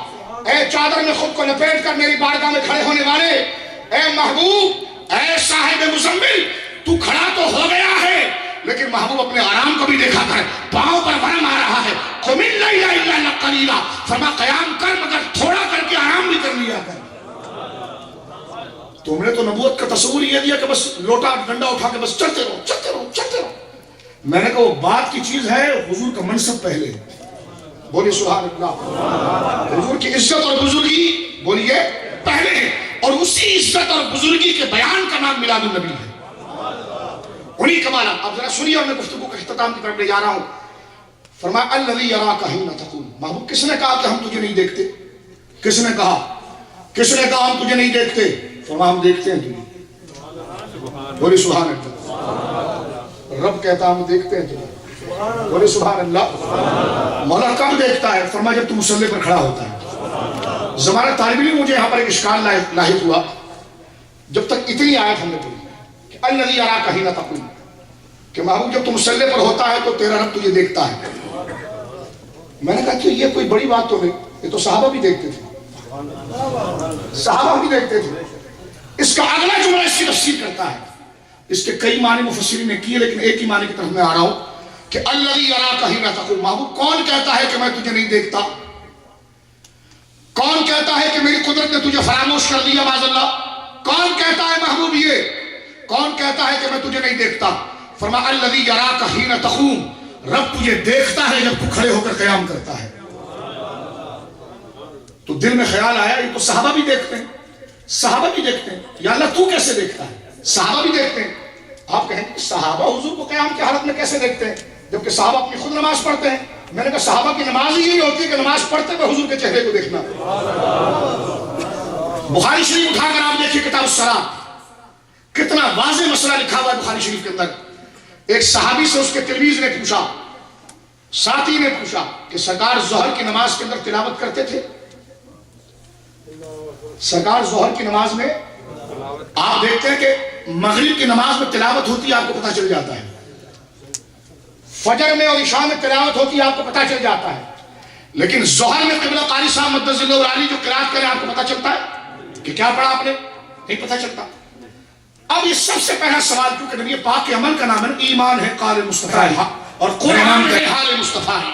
اے چادر میں خود کو لپیٹ کر میری بارگاہ میں کھڑے ہونے والے، اے محبوب، اے صاحب مزمل، تو کھڑا تو ہو گیا ہے لیکن محبوب اپنے آرام کو بھی دیکھا کر، پاؤں پر ورم آ رہا ہے، قم اللیل الا قلیلا، فرما قیام کر مگر تھوڑا کر کے آرام بھی کر لیا کر۔ تم نے تو نبوت کا تصور یہ دیا کہ بس لوٹا ڈنڈا اٹھا کے بس چلتے رہو چلتے رہو چلتے رہو، میں نے کہا وہ بات کی چیز ہے، حضور کا منصب پہلے۔ بولیے سبحان اللہ، حضور کی عزت اور بزرگی بولیے پہلے ہے، اور اسی عزت اور بزرگی کے بیان کا نام میلاد النبی ہے، انہی کمالات۔ اب ذرا سنیے اور میں گفتگو کا اختتام کی طرف لے جا رہا ہوں۔ فرمایا الذی یراک حین تقوم، محبوب کس نے کہا کہ ہم تجھے نہیں دیکھتے؟ کس نے کہا؟ کس نے کہا ہم تجھے نہیں دیکھتے؟ فرمایا ہم دیکھتے ہیں تجھے۔ بولی سبحان اللہ، رب کہتا ہم دیکھتے ہیں تجھے۔ بولی سبحان اللہ، مولا کب دیکھتا ہے؟ فرمایا جب تو مصلی پر کھڑا ہوتا ہے۔ زمانہ طالب علم مجھے یہاں پر ایک اشکال لاحق ہوا، جب تک اتنی آیت ہم نے پڑھی کہ الذی یراک حین تقوم، کہ محبوب جب تو مصلی پر ہوتا ہے تو تیرا رب تجھے دیکھتا ہے۔ میں نے کہا کہ یہ کوئی بڑی بات تو نہیں، یہ تو صحابہ بھی دیکھتے تھے، صحابہ بھی دیکھتے تھے۔ اس کا اگلا جملہ اس کی تفسیر کرتا ہے، اس کے کئی معنی مفسرین نے کیے، لیکن ایک ہی معنی کی طرف میں آ رہا ہوں کہ الذی یراک حین تقوم، محبوب کون کہتا ہے کہ میں تجھے نہیں دیکھتا؟ کون کہتا ہے کہ میری قدرت نے تجھے فراموش کر دیا معاذ اللہ؟ کون کہتا ہے محبوب یہ؟ کون کہتا ہے کہ میں تجھے نہیں دیکھتا؟ فرمایا الذی یراک حین تقوم، رب تجھے دیکھتا ہے جب تو کھڑے ہو کر قیام کرتا ہے۔ تو دل میں خیال آیا یہ تو صحابہ بھی دیکھتے ہیں، صحابہ بھی دیکھتے ہیں، یا اللہ تو کیسے دیکھتا ہے؟ صحابہ بھی دیکھتے ہیں۔ آپ کہیں کہ صحابہ حضور کو قیام کی حالت میں کیسے دیکھتے ہیں جبکہ صحابہ اپنی خود نماز پڑھتے ہیں؟ میں نے کہا صحابہ کی نماز ہی یہی ہوتی ہے کہ نماز پڑھتے ہوئے حضور کے چہرے کو دیکھنا۔ بخاری شریف اٹھا کر آپ دیکھیے کتاب الصلاۃ، کتنا واضح مسئلہ لکھا ہوا ہے بخاری شریف کے اندر۔ ایک صحابی سے اس کے تلمیذ نے پوچھا، ساتھی نے پوچھا کہ سرکار ظہر کی نماز کے اندر تلاوت کرتے تھے؟ سرکار ظہر کی نماز میں آپ دیکھتے ہیں کہ مغرب کی نماز میں تلاوت ہوتی ہے، آپ کو پتہ چل جاتا ہے، فجر میں اور عشاء میں تلاوت ہوتی ہے، آپ کو پتہ چل جاتا ہے، لیکن ظہر میں قبلہ قاری صاحب مدثر اللہ علی جو قرات کرے آپ کو پتہ چلتا ہے کہ کیا پڑھا آپ نے؟ نہیں پتہ چلتا۔ اب یہ سب سے پہلا سوال، کیونکہ نبی پاک کے عمل کا نام ہے ایمان ہے، قال مصطفیٰ اور قرآن ہے حال مصطفیٰ ہے،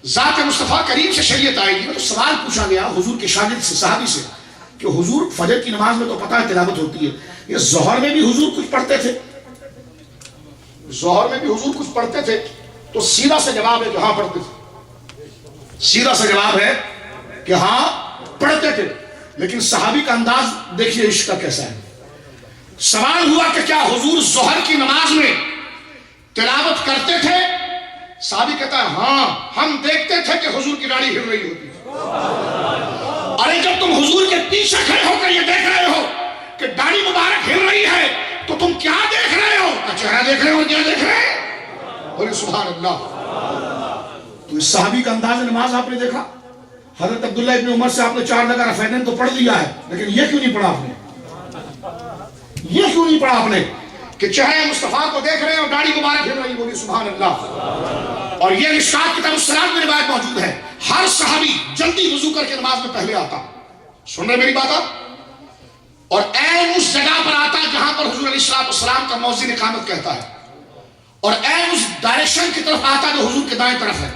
ذات مصطفیٰ کریم سے شریعت آئے گی۔ تو سوال پوچھا گیا حضور کے شاگرد سے، صحابی سے، کہ حضور فجر کی نماز میں تو پتہ ہے تلاوت ہوتی ہے، یہ ظہر میں بھی حضور کچھ پڑھتے تھے؟ ظہر میں بھی حضور کچھ پڑھتے تھے؟ تو سیدھا سا جواب ہے کہ ہاں پڑھتے تھے، سیدھا سا جواب ہے کہ ہاں پڑھتے تھے۔ لیکن صحابی کا انداز دیکھیے عشق کا کیسا ہے۔ سوال ہوا کہ کیا حضور ظہر کی نماز میں تلاوت کرتے تھے؟ صحابی کہتا ہے ہاں ہم دیکھتے تھے کہ حضور کی داڑھی ہل رہی ہوتی ہے۔ ارے جب تم حضور کے پیچھے کھڑے ہو کر یہ دیکھ رہے ہو کہ داڑھی مبارک ہل رہی ہے تو تم کیا دیکھ رہے ہو؟ چہرہ دیکھ رہے ہو، کیا دیکھ رہے ہیں؟ بولے سبحان اللہ۔ تو اس صحابی کا انداز نماز آپ نے دیکھا؟ حضرت عبداللہ ابن عمر سے آپ نے 4 رکعت رفعین تو پڑھ لیا ہے، لیکن یہ کیوں نہیں پڑھا آپ نے؟ یہ کیوں نہیں پڑھا آپ نے کہ چہرہ مصطفیٰ کو دیکھ رہے ہیں اور داڑھی مبارک ہل رہی؟ بولی سبحان اللہ۔ اور یہ مشکات کتاب الصلاۃ میں روایت موجود ہے، ہر صحابی جلدی وضو کر کے نماز میں پہلے آتا، سن رہے میری بات آپ؟ اور عین اس جگہ پر آتا جہاں پر حضور علیہ السلام کا مؤذن اقامت کہتا ہے، اور عین اس ڈائریکشن کی طرف آتا جو حضور کے دائیں طرف ہے۔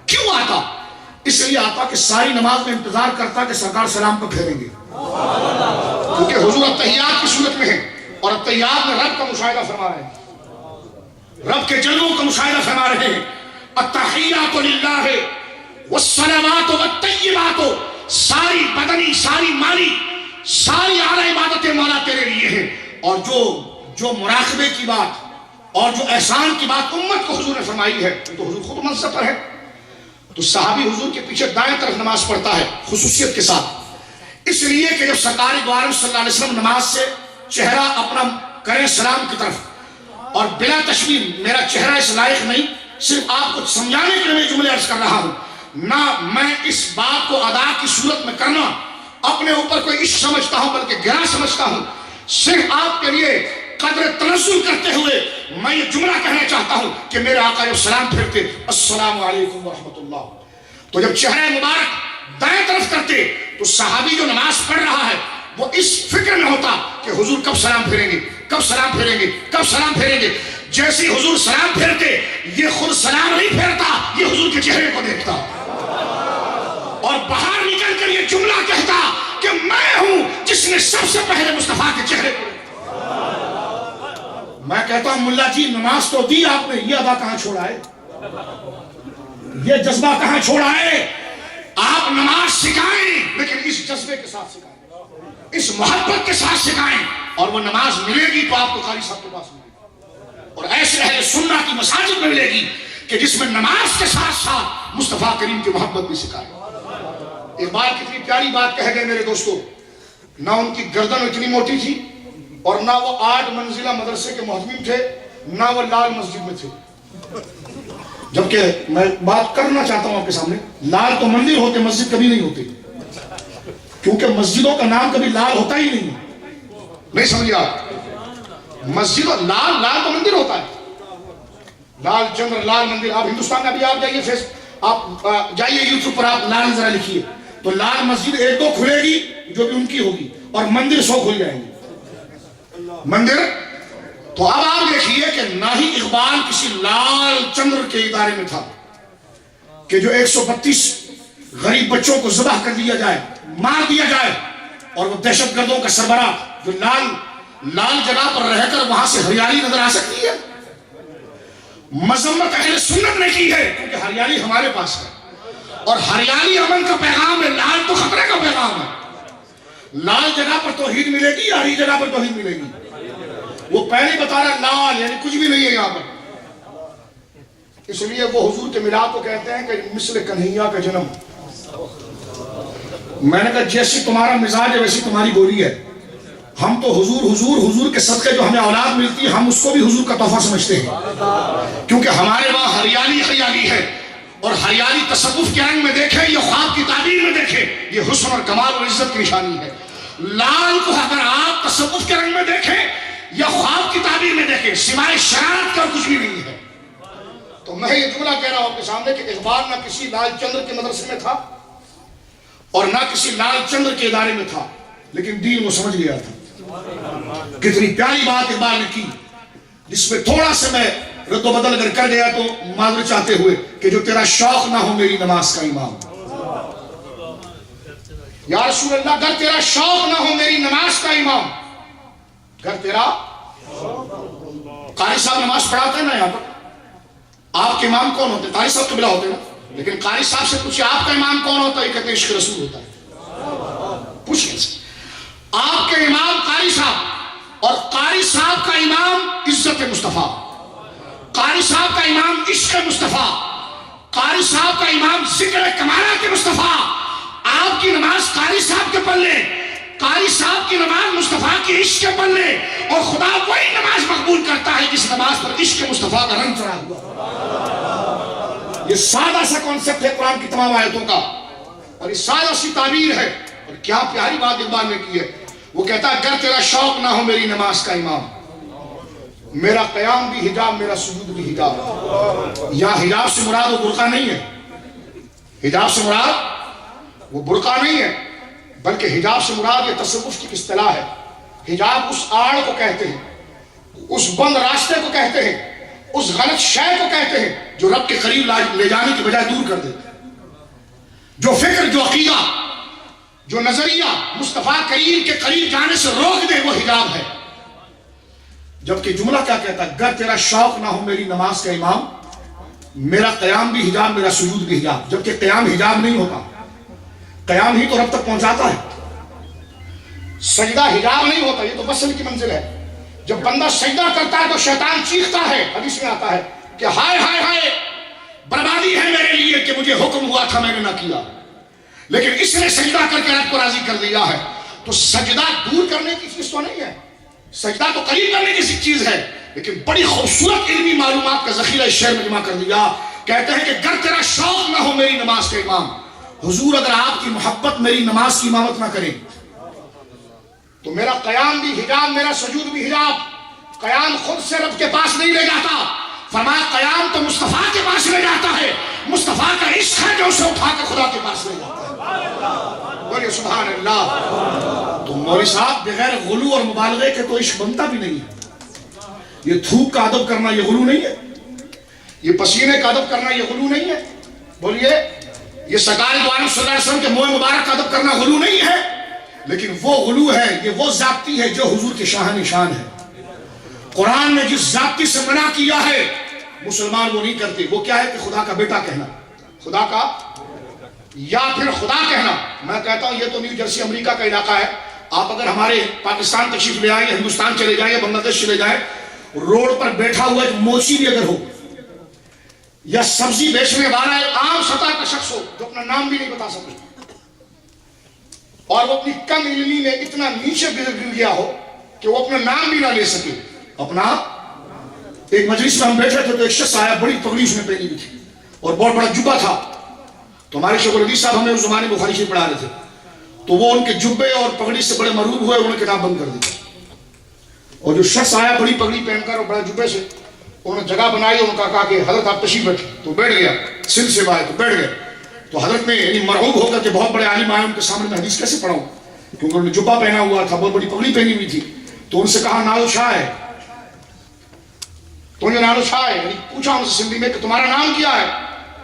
کیوں آتا؟ اس لیے آتا کہ ساری نماز میں انتظار کرتا کہ سرکار سلام کو پھیریں گے، کیونکہ حضور التحیات کی صورت میں ہے اور التحیات میں رب کا مشاہدہ فرما رہے ہیں، رب کے جلووں کا مشاہدہ فرما رہے ہیں۔ التحیات للہ والصلوات والطیبات، ساری بدنی، ساری مالی، ساری اعلی عبادتیں مولا تیرے لیے ہیں۔ اور جو مراقبے کی بات اور جو احسان کی بات امت کو حضور نے فرمائی ہے تو حضور خود منصب پر ہے۔ تو صحابی حضور کے پیچھے دائیں طرف نماز پڑھتا ہے خصوصیت کے ساتھ، اس لیے کہ جب سرکار دو عالم صلی اللہ علیہ وسلم نماز سے چہرہ اپنا کریں سلام کی طرف، اور بلا تشبیہ میرا چہرہ اس لائق نہیں، صرف آپ کو سمجھانے کے لیے میں جملے عرض کر رہا ہوں، نہ میں اس بات کو ادا کی صورت میں کرنا اپنے اوپر کوئی عشق سمجھتا ہوں بلکہ گرا سمجھتا ہوں، صرف آپ کے لیے قدر تنزل کرتے ہوئے میں یہ جملہ کہنا چاہتا ہوں کہ میرے آقا جب سلام پھرتے السلام علیکم ورحمۃ اللہ، تو جب چہرہ مبارک دائیں طرف کرتے تو صحابی جو نماز پڑھ رہا ہے وہ اس فکر میں ہوتا کہ حضور کب سلام پھیریں گے، کب سلام پھیریں گے، کب سلام پھیریں گے۔ جیسے حضور سلام پھیرتے یہ خود سلام نہیں پھیرتا، یہ حضور کے چہرے کو دیکھتا اور باہر نکل کر یہ جملہ کہتا کہ میں ہوں جس نے سب سے پہلے مصطفیٰ کے چہرے کو۔ میں کہتا ہوں ملا جی نماز تو دی آپ نے، یہ ادا کہاں چھوڑا ہے، یہ جذبہ کہاں چھوڑا ہے؟ آپ نماز سکھائیں لیکن اس جذبے کے ساتھ سکھائیں، اس محبت کے ساتھ سکھائیں، اور وہ نماز ملے گی تو آپ کو قاری صاحب کے پاس ملے گی، اور ایسے اہل سنت کی مساجد میں ملے گی کہ جس میں نماز کے ساتھ ساتھ مصطفیٰ کریم کی محبت بھی سکھائے۔ اقبال کتنی پیاری بات کہہ گئے میرے دوستو، نہ ان کی گردن اتنی موٹی تھی اور نہ وہ 8 منزلہ مدرسے کے محتمم تھے، نہ وہ لال مسجد میں تھے۔ جبکہ میں بات کرنا چاہتا ہوں آپ کے سامنے، لال تو مندر ہوتے، مسجد کبھی نہیں ہوتے، کیونکہ مسجدوں کا نام کبھی لال ہوتا ہی نہیں سمجھے آپ؟ مسجد لال تو مندر ہوتا ہے، لال چندر، لال مندر۔ آپ ہندوستان میں ابھی آپ جائیے آپ جائیے یوٹیوب پر، آپ لال ذرا لکھیے تو لال مسجد 1-2 کھلے گی جو بھی ان کی ہوگی، اور مندر 100 کھل جائیں گے مندر۔ تو اب آپ دیکھیے کہ نہ ہی اقبال کسی لال چندر کے ادارے میں تھا کہ جو 132 غریب بچوں کو ذبح کر دیا جائے، مار دیا جائے، اور وہ دہشت گردوں کا سربراہ جو لال جگہ پر رہ کر وہاں سے ہریالی نظر آ سکتی ہے۔ مذمت اہل سنت نے کی ہے کیونکہ ہریالی ہمارے پاس ہے، اور ہریالی امن کا پیغام ہے، لال تو خطرے کا پیغام ہے۔ لال جگہ پر توحید ملے گی یا ہری جگہ پر توحید ملے گی؟ وہ پہلے بتا رہا لال یعنی کچھ بھی نہیں ہے یہاں پر۔ اس لیے وہ حضور کے میلاد کو کہتے ہیں کہ مثل کنہیا کا جنم۔ میں نے کہا جیسی تمہارا مزاج ہے ویسی تمہاری بولی ہے۔ ہم تو حضور کے صدقے جو ہمیں اولاد ملتی ہے ہم اس کو بھی حضور کا تحفہ سمجھتے ہیں، کیونکہ ہمارے وہاں ہریالی ہے، اور ہریالی تصوف کے رنگ میں دیکھیں یا خواب کی تعبیر میں دیکھیں، یہ حسن اور کمال اور عزت کی نشانی ہے۔ لال کو اگر آپ تصوف کے رنگ میں دیکھیں یا خواب کی تعبیر میں دیکھیں، سوائے شرارت کا کچھ بھی نہیں ہے۔ تو میں یہ جملہ کہہ رہا ہوں آپ کے سامنے کہ اقبال نہ کسی لال چندر کے مدرسے میں تھا اور نہ کسی لال چندر کے ادارے میں تھا، لیکن دین وہ سمجھ گیا تھا۔ کتنی پیاری بات اقبال نے کی، جس میں تھوڑا سا میں رد و بدل اگر کر گیا تو معذرت چاہتے ہوئے کہ جو تیرا شوق نہ ہو میری نماز کا امام۔ یا رسول اللہ، اگر تیرا شوق نہ ہو میری نماز کا امام، اگر تیرا قاری صاحب نماز پڑھاتے ہیں نا یہاں پر، آپ کے امام کون ہوتے ہیں؟ قاری صاحب قبلہ ہوتے ہیں نا، لیکن قاری صاحب سے پوچھیں آپ کا امام کون ہوتا ہے؟ یہ کہتے ہیں عشق رسول ہوتا ہے۔ پوچھیں سے آپ کے امام قاری صاحب، اور قاری صاحب کا امام عزت مصطفیٰ، قاری صاحب کا امام عشق مصطفیٰ، قاری صاحب کا امام ذکر کمالات مصطفیٰ۔ آپ کی نماز قاری صاحب کے پلے، قاری صاحب کی نماز مصطفیٰ کی عشق کے پلے، اور خدا وہی نماز مقبول کرتا ہے جس نماز پر عشق مصطفیٰ کا رنگ چڑھا ہوا۔ یہ سادہ سا کانسیپٹ ہے قرآن کی تمام آیتوں کا، اور یہ سادہ سی تعبیر ہے، اور کیا پیاری بات اقبال نے کی ہے۔ وہ کہتا ہے اگر تیرا شوق نہ ہو میری نماز کا امام، میرا قیام بھی حجاب میرا سجود بھی حجاب۔ یا حجاب سے مراد وہ برقع نہیں ہے، حجاب سے مراد وہ برقع نہیں ہے، بلکہ حجاب سے مراد یہ تصوف کی اصطلاح ہے۔ حجاب اس آڑ کو کہتے ہیں، اس بند راستے کو کہتے ہیں، اس غلط شے کو کہتے ہیں جو رب کے قریب لے جانے کی بجائے دور کر دیتے ہیں۔ جو فکر، جو عقیدہ، جو نظریہ مصطفیٰ کریم کے قریب جانے سے روک دے وہ حجاب ہے۔ جبکہ جملہ کیا کہتا ہے؟ اگر تیرا شوق نہ ہو میری نماز کا امام، میرا قیام بھی حجاب میرا سجود بھی حجاب۔ جبکہ قیام حجاب نہیں ہوتا، قیام ہی تو رب تک پہنچاتا ہے، سجدہ حجاب نہیں ہوتا، یہ تو وصل کی منزل ہے۔ جب بندہ سجدہ کرتا ہے تو شیطان چیختا ہے، حدیث میں آتا ہے کہ ہائے ہائے ہائے بربادی ہے میرے لیے کہ مجھے حکم ہوا تھا میں نے نہ کیا، لیکن اس نے سجدہ کر کے رب کو راضی کر دیا ہے۔ تو سجدہ دور کرنے کی چیز تو نہیں ہے، سجدہ تو قریب کرنے کی چیز ہے، لیکن بڑی خوبصورت علمی معلومات کا ذخیرہ اس شعر میں جمع کر دیا۔ کہتے ہیں کہ اگر تیرا شوق نہ ہو میری نماز کا امام، حضور اگر آپ کی محبت میری نماز کی امامت نہ کرے تو میرا قیام بھی حجاب میرا سجود بھی حجاب۔ قیام خود سے رب کے پاس نہیں لے جاتا، فرمایا قیام تو مصطفیٰ کے پاس لے جاتا ہے، مصطفیٰ کا عشق ہے جو اسے اٹھا کے خدا کے پاس لے جاتا ہے۔ بولیے سبحان اللہ۔ تو مولوی صاحب بغیر غلو اور مبالغے کے تو عشق بنتا بھی نہیں ہے۔ یہ تھوک کا ادب کرنا یہ غلو نہیں ہے، یہ پسینے کا ادب کرنا یہ غلو نہیں ہے۔ بولیے یہ سرکار دو عالم صلی اللہ علیہ وسلم کے منہ مبارک کا ادب کرنا غلو نہیں ہے، لیکن وہ غلو ہے، یہ وہ ذاتی ہے جو حضور کے شاہن شان ہے۔ قرآن نے جس ذاتی سے منع کیا ہے مسلمان وہ نہیں کرتے۔ وہ کیا ہے کہ خدا کا بیٹا کہنا، خدا کا یا پھر خدا کہنا۔ میں کہتا ہوں یہ تو نیو جرسی امریکہ کا علاقہ ہے، آپ اگر ہمارے پاکستان تشریف لے آئیں، ہندوستان چلے جائیں یا بنگلہ دیش چلے جائیں، روڈ پر بیٹھا ہوا ایک موچی بھی اگر ہو یا سبزی بیچنے والا ایک عام سطح کا شخص ہو جو اپنا نام بھی نہیں بتا سکے، اور وہ اپنی کم علمی میں اتنا نیچے گر گیا ہو کہ وہ اپنا نام بھی نہ لے سکے اپنا۔ ایک مجلس میں ہم بیٹھے تھے تو ایک شخص آیا، بڑی پگڑی اس نے پہنی ہوئی تھی اور بہت بڑا جبہ تھا، تو ہمارے شیخ الحدیث صاحب ہمیں اس زمانے میں بخاری شریف پڑھا رہے تھے، تو وہ ان کے جبے اور پگڑی سے بڑے مرعوب ہوئے، انہوں نے کتاب بند کر دی، اور جو شخص آیا بڑی پگڑی پہن کر اور بڑا جبے سے، انہوں نے جگہ بنائی، انہوں نے کہا کہ حضرت آپ تشریف رکھیں، تو بیٹھ گیا، سندھ سے آئے تو بیٹھ گئے. تو حضرت نے یعنی مرعوب ہو کر کہ بہت بڑے عالم آئے، ان کے سامنے میں حدیث کیسے پڑھاؤں، کیونکہ انہوں نے جبہ پہنا ہوا تھا، بہت بڑی پگڑی پہنی ہوئی تھی. تو ان سے کہا نادر شاہ ہے. تو انہوں نے نادر شاہ ہے یعنی پوچھا ان سے سندھی میں کہ تمہارا نام کیا ہے؟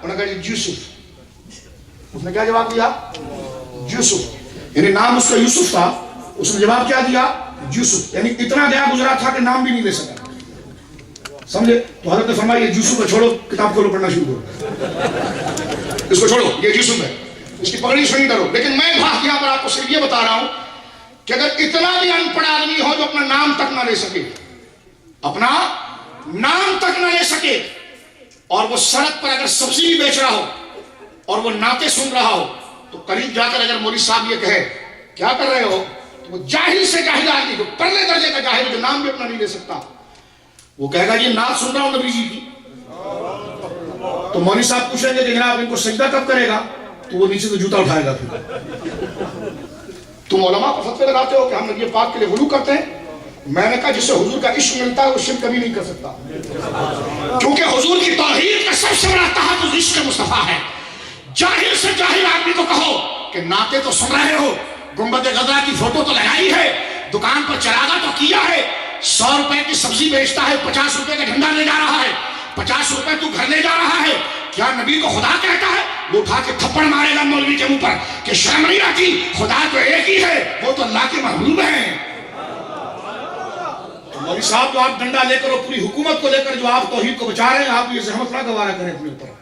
انہوں نے کہا جی یوسف. اس نے کیا جواب دیا؟ یوسف. یعنی نام اس کا یوسف تھا. اس نے جواب کیا دیا؟ یوسف. یعنی اتنا گیا گزرا تھا کہ نام بھی نہیں لے سکا. سمجھے؟ تو حضرت نے فرمایا یہ یوسف ہے، چھوڑو کتاب کھولو پڑھنا شروع کرو، اس کو چھوڑو، یہ یوسف ہے، اس کی پگڑی سنی کرو. لیکن میں یہاں پر آپ کو صرف یہ بتا رہا ہوں کہ اگر اتنا بھی ان پڑھ آدمی ہو جو اپنا نام تک نہ لے سکے، اپنا نام تک نہ لے سکے، اور وہ سڑک پر اگر سبزی بھی بیچ رہا ہو اور وہ نعتیں سن رہا ہو، تو قریب جا کر اگر مولوی صاحب یہ کہے کیا کر رہے ہو، تو وہ جاہل سے جاہل آدمی، جو پرلے درجے کا جاہل، جو نام بھی اپنا نہیں لے سکتا، وہ کہے گا یہ نعت سن رہا ہوں نبی جی کی. تو مولوی صاحب پوچھیں گے کہ جناب ان کو سجدہ کب کرے گا، تو وہ نیچے سے جوتا اٹھائے گا. پھر تم علماء کو فتوے لگاتے ہو کہ ہم نبی پاک کے لیے غلو کرتے ہیں. میں نے کہا جسے حضور کا عشق ملتا ہے وہ شرک کبھی نہیں کر سکتا، کیونکہ حضور کی توحید کا سب سے بڑا تحفظ عشق مصطفیٰ ہے. جاہل سے جاہل آدمی کو کہو کہ نعتیں تو سن رہے ہو، گنبد غزہ کی فوٹو تو لگائی ہے، دکان پر چراغا تو کیا ہے، 100 روپے کی سبزی بیچتا ہے، 50 روپے کا جھنڈا لے جا رہا ہے، 50 روپے تو گھر لے جا رہا ہے، کیا نبی کو خدا کہتا ہے؟ وہ اٹھا کے تھپڑ مارے گا مولوی کے منہ پر کہ شرم نہیں آتی، خدا تو ایک ہی ہے، وہ تو اللہ کے محبوب ہیں. مولوی صاحب جو آپ ڈنڈا لے کر اور پوری حکومت کو لے کر جو آپ توحید کو بچا رہے ہیں، آپ یہ زحمت نہ گوارا کریں اپنے اوپر،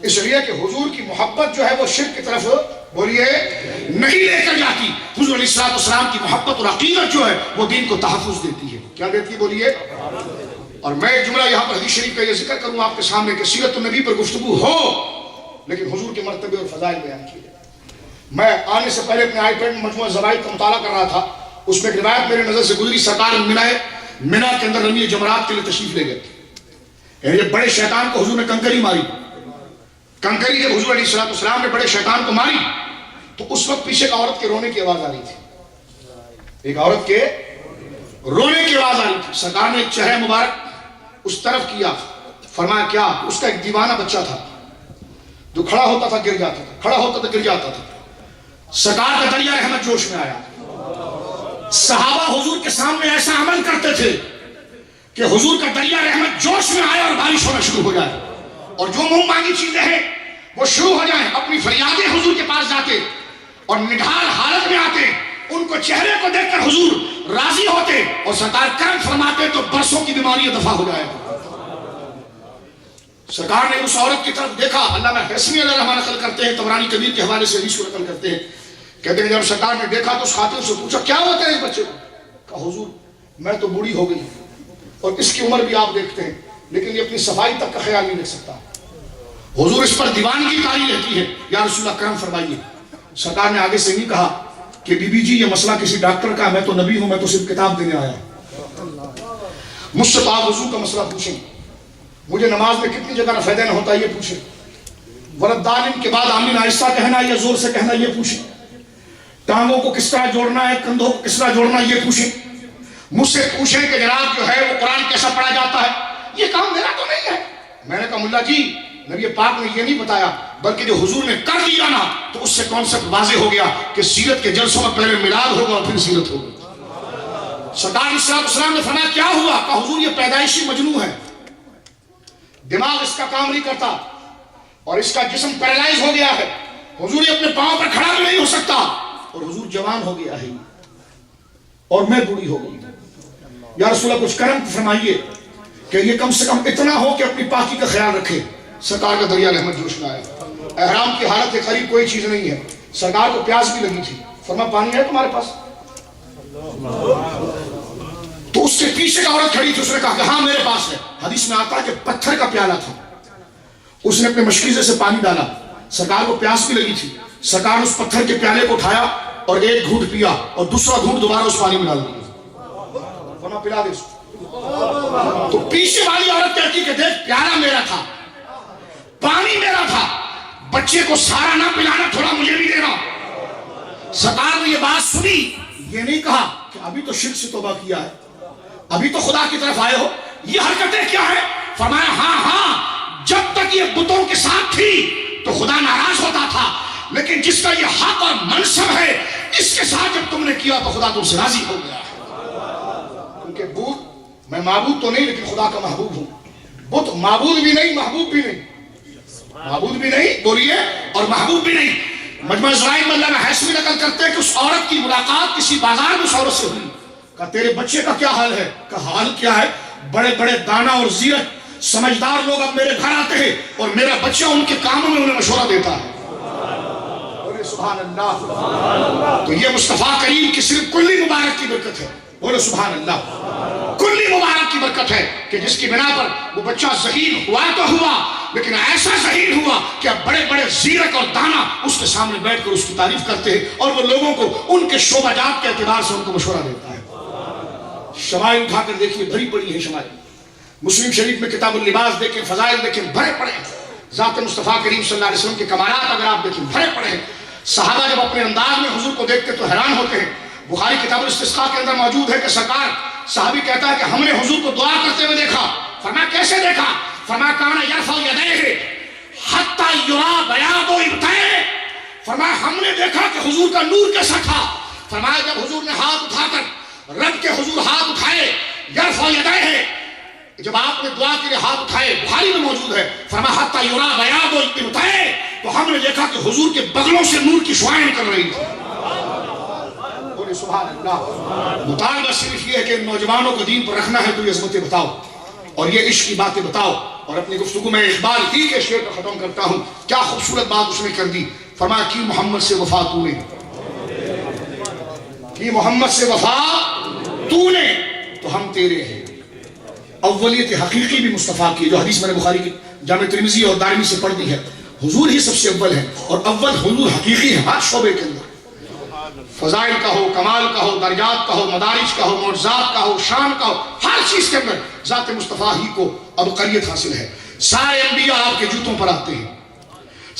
اس لیے کہ حضور کی محبت جو ہے وہ شرک کی طرف بولیے نہیں لے کر جاتی. حضور علیہ الصلوۃ والسلام کی محبت اور عقیدت جو ہے وہ دین کو تحفظ دیتی ہے. کیا دیتی ہے بولیے؟ اور میں ایک جملہ یہاں پر حدیث شریف کا یہ ذکر کروں آپ کے سامنے کہ سیرت النبی پر گفتگو ہو لیکن حضور کے مرتبے اور فضائل بیان کیے جائیں. میں آنے سے پہلے اپنے آئی پیڈ میں مجموعہ زوائد کا مطالعہ کر رہا تھا، اس میں ایک روایت میرے نظر سے گزری، سرکار منا کے اندر رمی جمرات کے لیے تشریف لے گئے. یعنی یہ بڑے شیطان کو حضور نے کنکری ماری، کنکری جب حضور علیہ الصلوۃ والسلام نے بڑے شیطان کو ماری تو اس وقت پیچھے ایک عورت کے رونے کی آواز آ رہی تھی، ایک عورت کے رونے کی آواز آ رہی تھی. سرکار نے ایک چہرہ مبارک اس طرف کیا، فرمایا کیا؟ اس کا ایک دیوانہ بچہ تھا جو کھڑا ہوتا تھا گر جاتا تھا، کھڑا ہوتا تھا گر جاتا تھا. سرکار کا دریا رحمت جوش میں آیا. صحابہ حضور کے سامنے ایسا عمل کرتے تھے کہ حضور کا دریا رحمت جوش میں آیا اور بارش ہونا شروع ہو جائے، اور جو منہ مانگی چیزیں ہیں وہ شروع ہو جائیں. اپنی فریادیں حضور کے پاس جاتے اور نڈھال حالت میں آتے، ان کو چہرے کو دیکھ کر حضور راضی ہوتے اور سرکار کرم فرماتے تو برسوں کی بیماری دفع ہو جائے. سرکار نے اس عورت کی طرف دیکھا، علامہ حسنی علیہ رحمہ نقل کرتے ہیں، طبرانی کبیر کے حوالے سے حدیث کو نقل کرتے ہیں، کہتے ہیں جب سرکار نے دیکھا تو اس خاتون سے پوچھا کیا ہوتا ہے اس بچے کو؟ کہا حضور میں تو بوڑھی ہو گئی اور اس کی عمر بھی آپ دیکھتے ہیں لیکن یہ اپنی صفائی تک کا خیال نہیں رکھ سکتا. حضور اس پر دیوانگی تاری رہتی ہے، یا رسول اللہ کرم فرمائیے. سرکار نے آگے سے نہیں کہا کہ بی بی جی یہ مسئلہ کسی ڈاکٹر کا، میں تو نبی ہوں، میں تو صرف کتاب دینے آیا. مجھ سے تو آپ وضو کا مسئلہ پوچھیں، مجھے نماز میں کتنی جگہ رفع دین ہوتا ہے یہ پوچھیں، ولدان کے بعد آمین آہستہ کہنا یا زور سے کہنا یہ پوچھیں، ٹانگوں کو کس طرح جوڑنا ہے، کندھوں کو کس طرح جوڑنا یہ پوچھیں. مجھ سے پوچھیں کہ جناب جو ہے وہ قرآن کیسا پڑھا جاتا ہے، یہ کام میرا تو نہیں ہے. میں نے کہا ملا جی نبی پاک نے یہ نہیں بتایا، بلکہ جو حضور نے کر دیا نا تو اس سے کانسیپٹ واضح ہو گیا کہ سیرت کے جلسوں میں پہلے میلاد ہوگا اور پھر سیرت ہوگی. سرکار علیہ السلام نے فرمایا کیا ہوا؟ کہا حضور یہ پیدائشی مجنون ہے، دماغ اس کا کام نہیں کرتا اور اس کا جسم پیرالائز ہو گیا ہے، حضور یہ اپنے پاؤں پر کھڑا بھی نہیں ہو سکتا، اور حضور جوان ہو گیا ہے اور میں بوڑھی ہو گئی. یا رسول اللہ کچھ کرم فرمائیے کہ یہ کم سے کم اتنا ہو کہ اپنی پاکی کا خیال رکھے. سرکار کا دریا رحمت جوش میں آیا. احرام کی حالت کے قریب کوئی چیز نہیں ہے، سرکار کو پیاس بھی لگی تھی، فرمایا پانی ہے تمہارے پاس؟ تو اس سے پیچھے کا عورت کھڑی تھی، اس نے کہا کہ ہاں میرے پاس ہے. حدیث میں آتا ہے کہ پتھر کا پیالہ تھا، اس نے اپنے مشکیزے سے پانی ڈالا، سرکار کو پیاس بھی لگی تھی، سرکار اس پتھر کے پیالے کو اٹھایا اور ایک گھونٹ پیا اور دوسرا گھونٹ دوبارہ اس پانی میں ڈال دیا، فرمایا پلا دے اس کو. تو پیچھے والی عورت کہتی کہ دیکھ پیالہ میرا تھا، پانی میرا تھا، بچے کو سارا نہ پلانا، تھوڑا مجھے بھی دینا. سرکار نے یہ بات سنی، یہ نہیں کہا کہ ابھی تو شرک سے توبہ کیا ہے، ابھی تو خدا کی طرف آئے ہو، یہ حرکتیں کیا ہے؟ فرمایا ہاں جب تک یہ بتوں کے ساتھ تھی تو خدا ناراض ہوتا تھا، لیکن جس کا یہ حق اور منصب ہے اس کے ساتھ جب تم نے کیا تو خدا تم سے راضی ہو گیا ہے۔ کیونکہ بت، میں معبود تو نہیں لیکن خدا کا محبوب ہوں۔ بت معبود بھی نہیں، محبوب بھی نہیں، معبود بھی نہیں بولیے اور محبوب بھی نہیں۔ مجمع ذرائع میں اللہ حیثمی نقل کرتے ہیں کہ اس عورت کی ملاقات کسی بازار میں اس عورت سے ہوئی، کہا تیرے بچے کا کیا حال ہے؟ کہا حال کیا ہے؟ بڑے بڑے دانا اور زیرت سمجھدار لوگ اب میرے گھر آتے ہیں اور میرا بچہ ان کے کاموں میں انہیں مشورہ دیتا ہے۔ بولے سبحان اللہ۔ تو یہ مصطفیٰ کریم کی صرف کلی مبارک کی برکت ہے، بولے سبحان اللہ، کلی مبارک کی برکت ہے کہ جس کی بنا پر وہ بچہ ذہین ہوا تو ہوا، لیکن ایسا ذہین ہوا کہ اب بڑے بڑے زیرک اور دانا اس کے سامنے بیٹھ کر اس کی تعریف کرتے ہیں اور وہ لوگوں کو ان کے شعبہ جات کے اعتبار سے ان کو مشورہ دیتا ہے۔ شمائل اٹھا کر دیکھیے، بھری پڑی ہے شمائل۔ مسلم شریف میں کتاب اللباس دیکھیں، فضائل دیکھیں، بھرے پڑے ہیں۔ ذات مصطفیٰ کریم صلی اللہ علیہ وسلم کے کمالات اگر آپ دیکھیں بھرے پڑے ہیں۔ صحابہ جب اپنے انداز میں حضور کو دیکھتے تو حیران ہوتے ہیں۔ بخاری کتاب الاستسقاء کے اندر موجود ہے کہ سرکار صحابی کہتا ہے کہ ہم نے حضور کو دعا کرتے ہوئے دیکھا۔ فرمایا کیسے دیکھا؟ فرمایا کان یرفع یدیہ حتی یری بیاض ابطیہ۔ فرمایا ہم نے دیکھا کہ حضور کا نور کیسا تھا۔ فرمایا جب حضور نے ہاتھ اٹھا کر رب کے حضور ہاتھ اٹھائے، یرفع یدیہ، جب آپ نے دعا کے لیے ہاتھ اٹھائے، بخاری میں موجود ہے، فرمایا حتی یری بیاض ابطیہ، تو ہم نے دیکھا کہ حضور کے بغلوں سے نور کی شعاعیں نکل رہی تھی۔ سبحان اللہ۔ مطالبہ صرف یہ ہے کہ نوجوانوں کو دین پر رکھنا ہے تو یہ عظمتیں بتاؤ اور یہ عشق کی باتیں بتاؤ۔ اور اپنی گفتگو میں اقبال ہی کے شعر پر ختم کرتا ہوں۔ کیا خوبصورت بات اس نے کر دی۔ فرمایا کی محمد سے وفا تو نے، کی محمد سے وفا تو نے تو ہم تیرے ہیں۔ اولیت حقیقی بھی مصطفیٰ کی، جو حدیث میں نے بخاری کی جامع ترمذی اور دارمی سے پڑھ دی ہے۔ حضور ہی سب سے اول ہے اور اول حضور حقیقی ہے ہر شعبے کے اندر، فضائل کا ہو، کمال کا ہو، درجات کا ہو، مدارج کا ہو، معجزات کا ہو، شان کا ہو، ہر چیز کے اندر ذات مصطفیٰ ہی کو ابقریت حاصل ہے۔ سارے انبیاء آپ کے جوتوں پر آتے ہیں،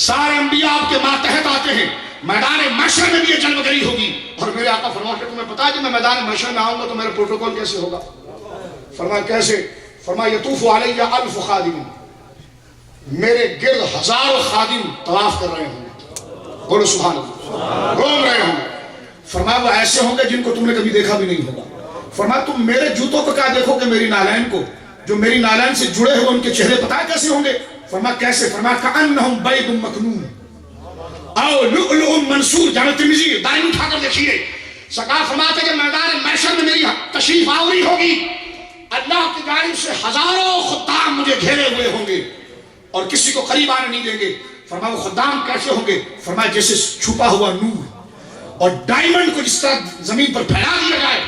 سارے انبیاء آپ کے ماتحت آتے ہیں۔ میدان محشر میں بھی یہ جلوگری ہوگی اور میرے آقا فرماتے ہیں تمہیں پتا ہے جب میں میدان محشر میں آؤں گا تو میرا پروٹوکول کیسے ہوگا؟ فرمایا کیسے؟ فرمایا یطوف علیہ الف خادم، میرے گرد ہزاروں خادم طواف کر رہے ہوں گے، بولو سبحان اللہ، گھوم رہے ہوں گے۔ فرمایا وہ ایسے ہوں گے جن کو تم نے کبھی دیکھا بھی نہیں ہوگا۔ فرمایا تم میرے جوتوں کو کیا دیکھو کہ میری نالین کو، جو میری نالین سے جڑے ہوئے ان کے چہرے پتہ ہے کیسے ہوں گے؟ فرمایا کیسے؟ فرمایا کأنہم بیض مکنون او لؤلؤ منثور، جامع ترمذی دائمی اٹھا کر دیکھیے۔ سرکار فرماتے ہیں کہ میدان محشر میں میری تشریف آوری ہوگی، اللہ کی جانب سے ہزاروں خدام مجھے گھیرے ہوئے ہوں گے اور کسی کو قریب آنے نہیں دیں گے۔ فرمایا وہ خدام کیسے ہوں گے؟ فرمایا جیسے چھپا ہوا نور اور ڈائمنڈ کو جس طرح زمین پر پھیلا دیا جائے،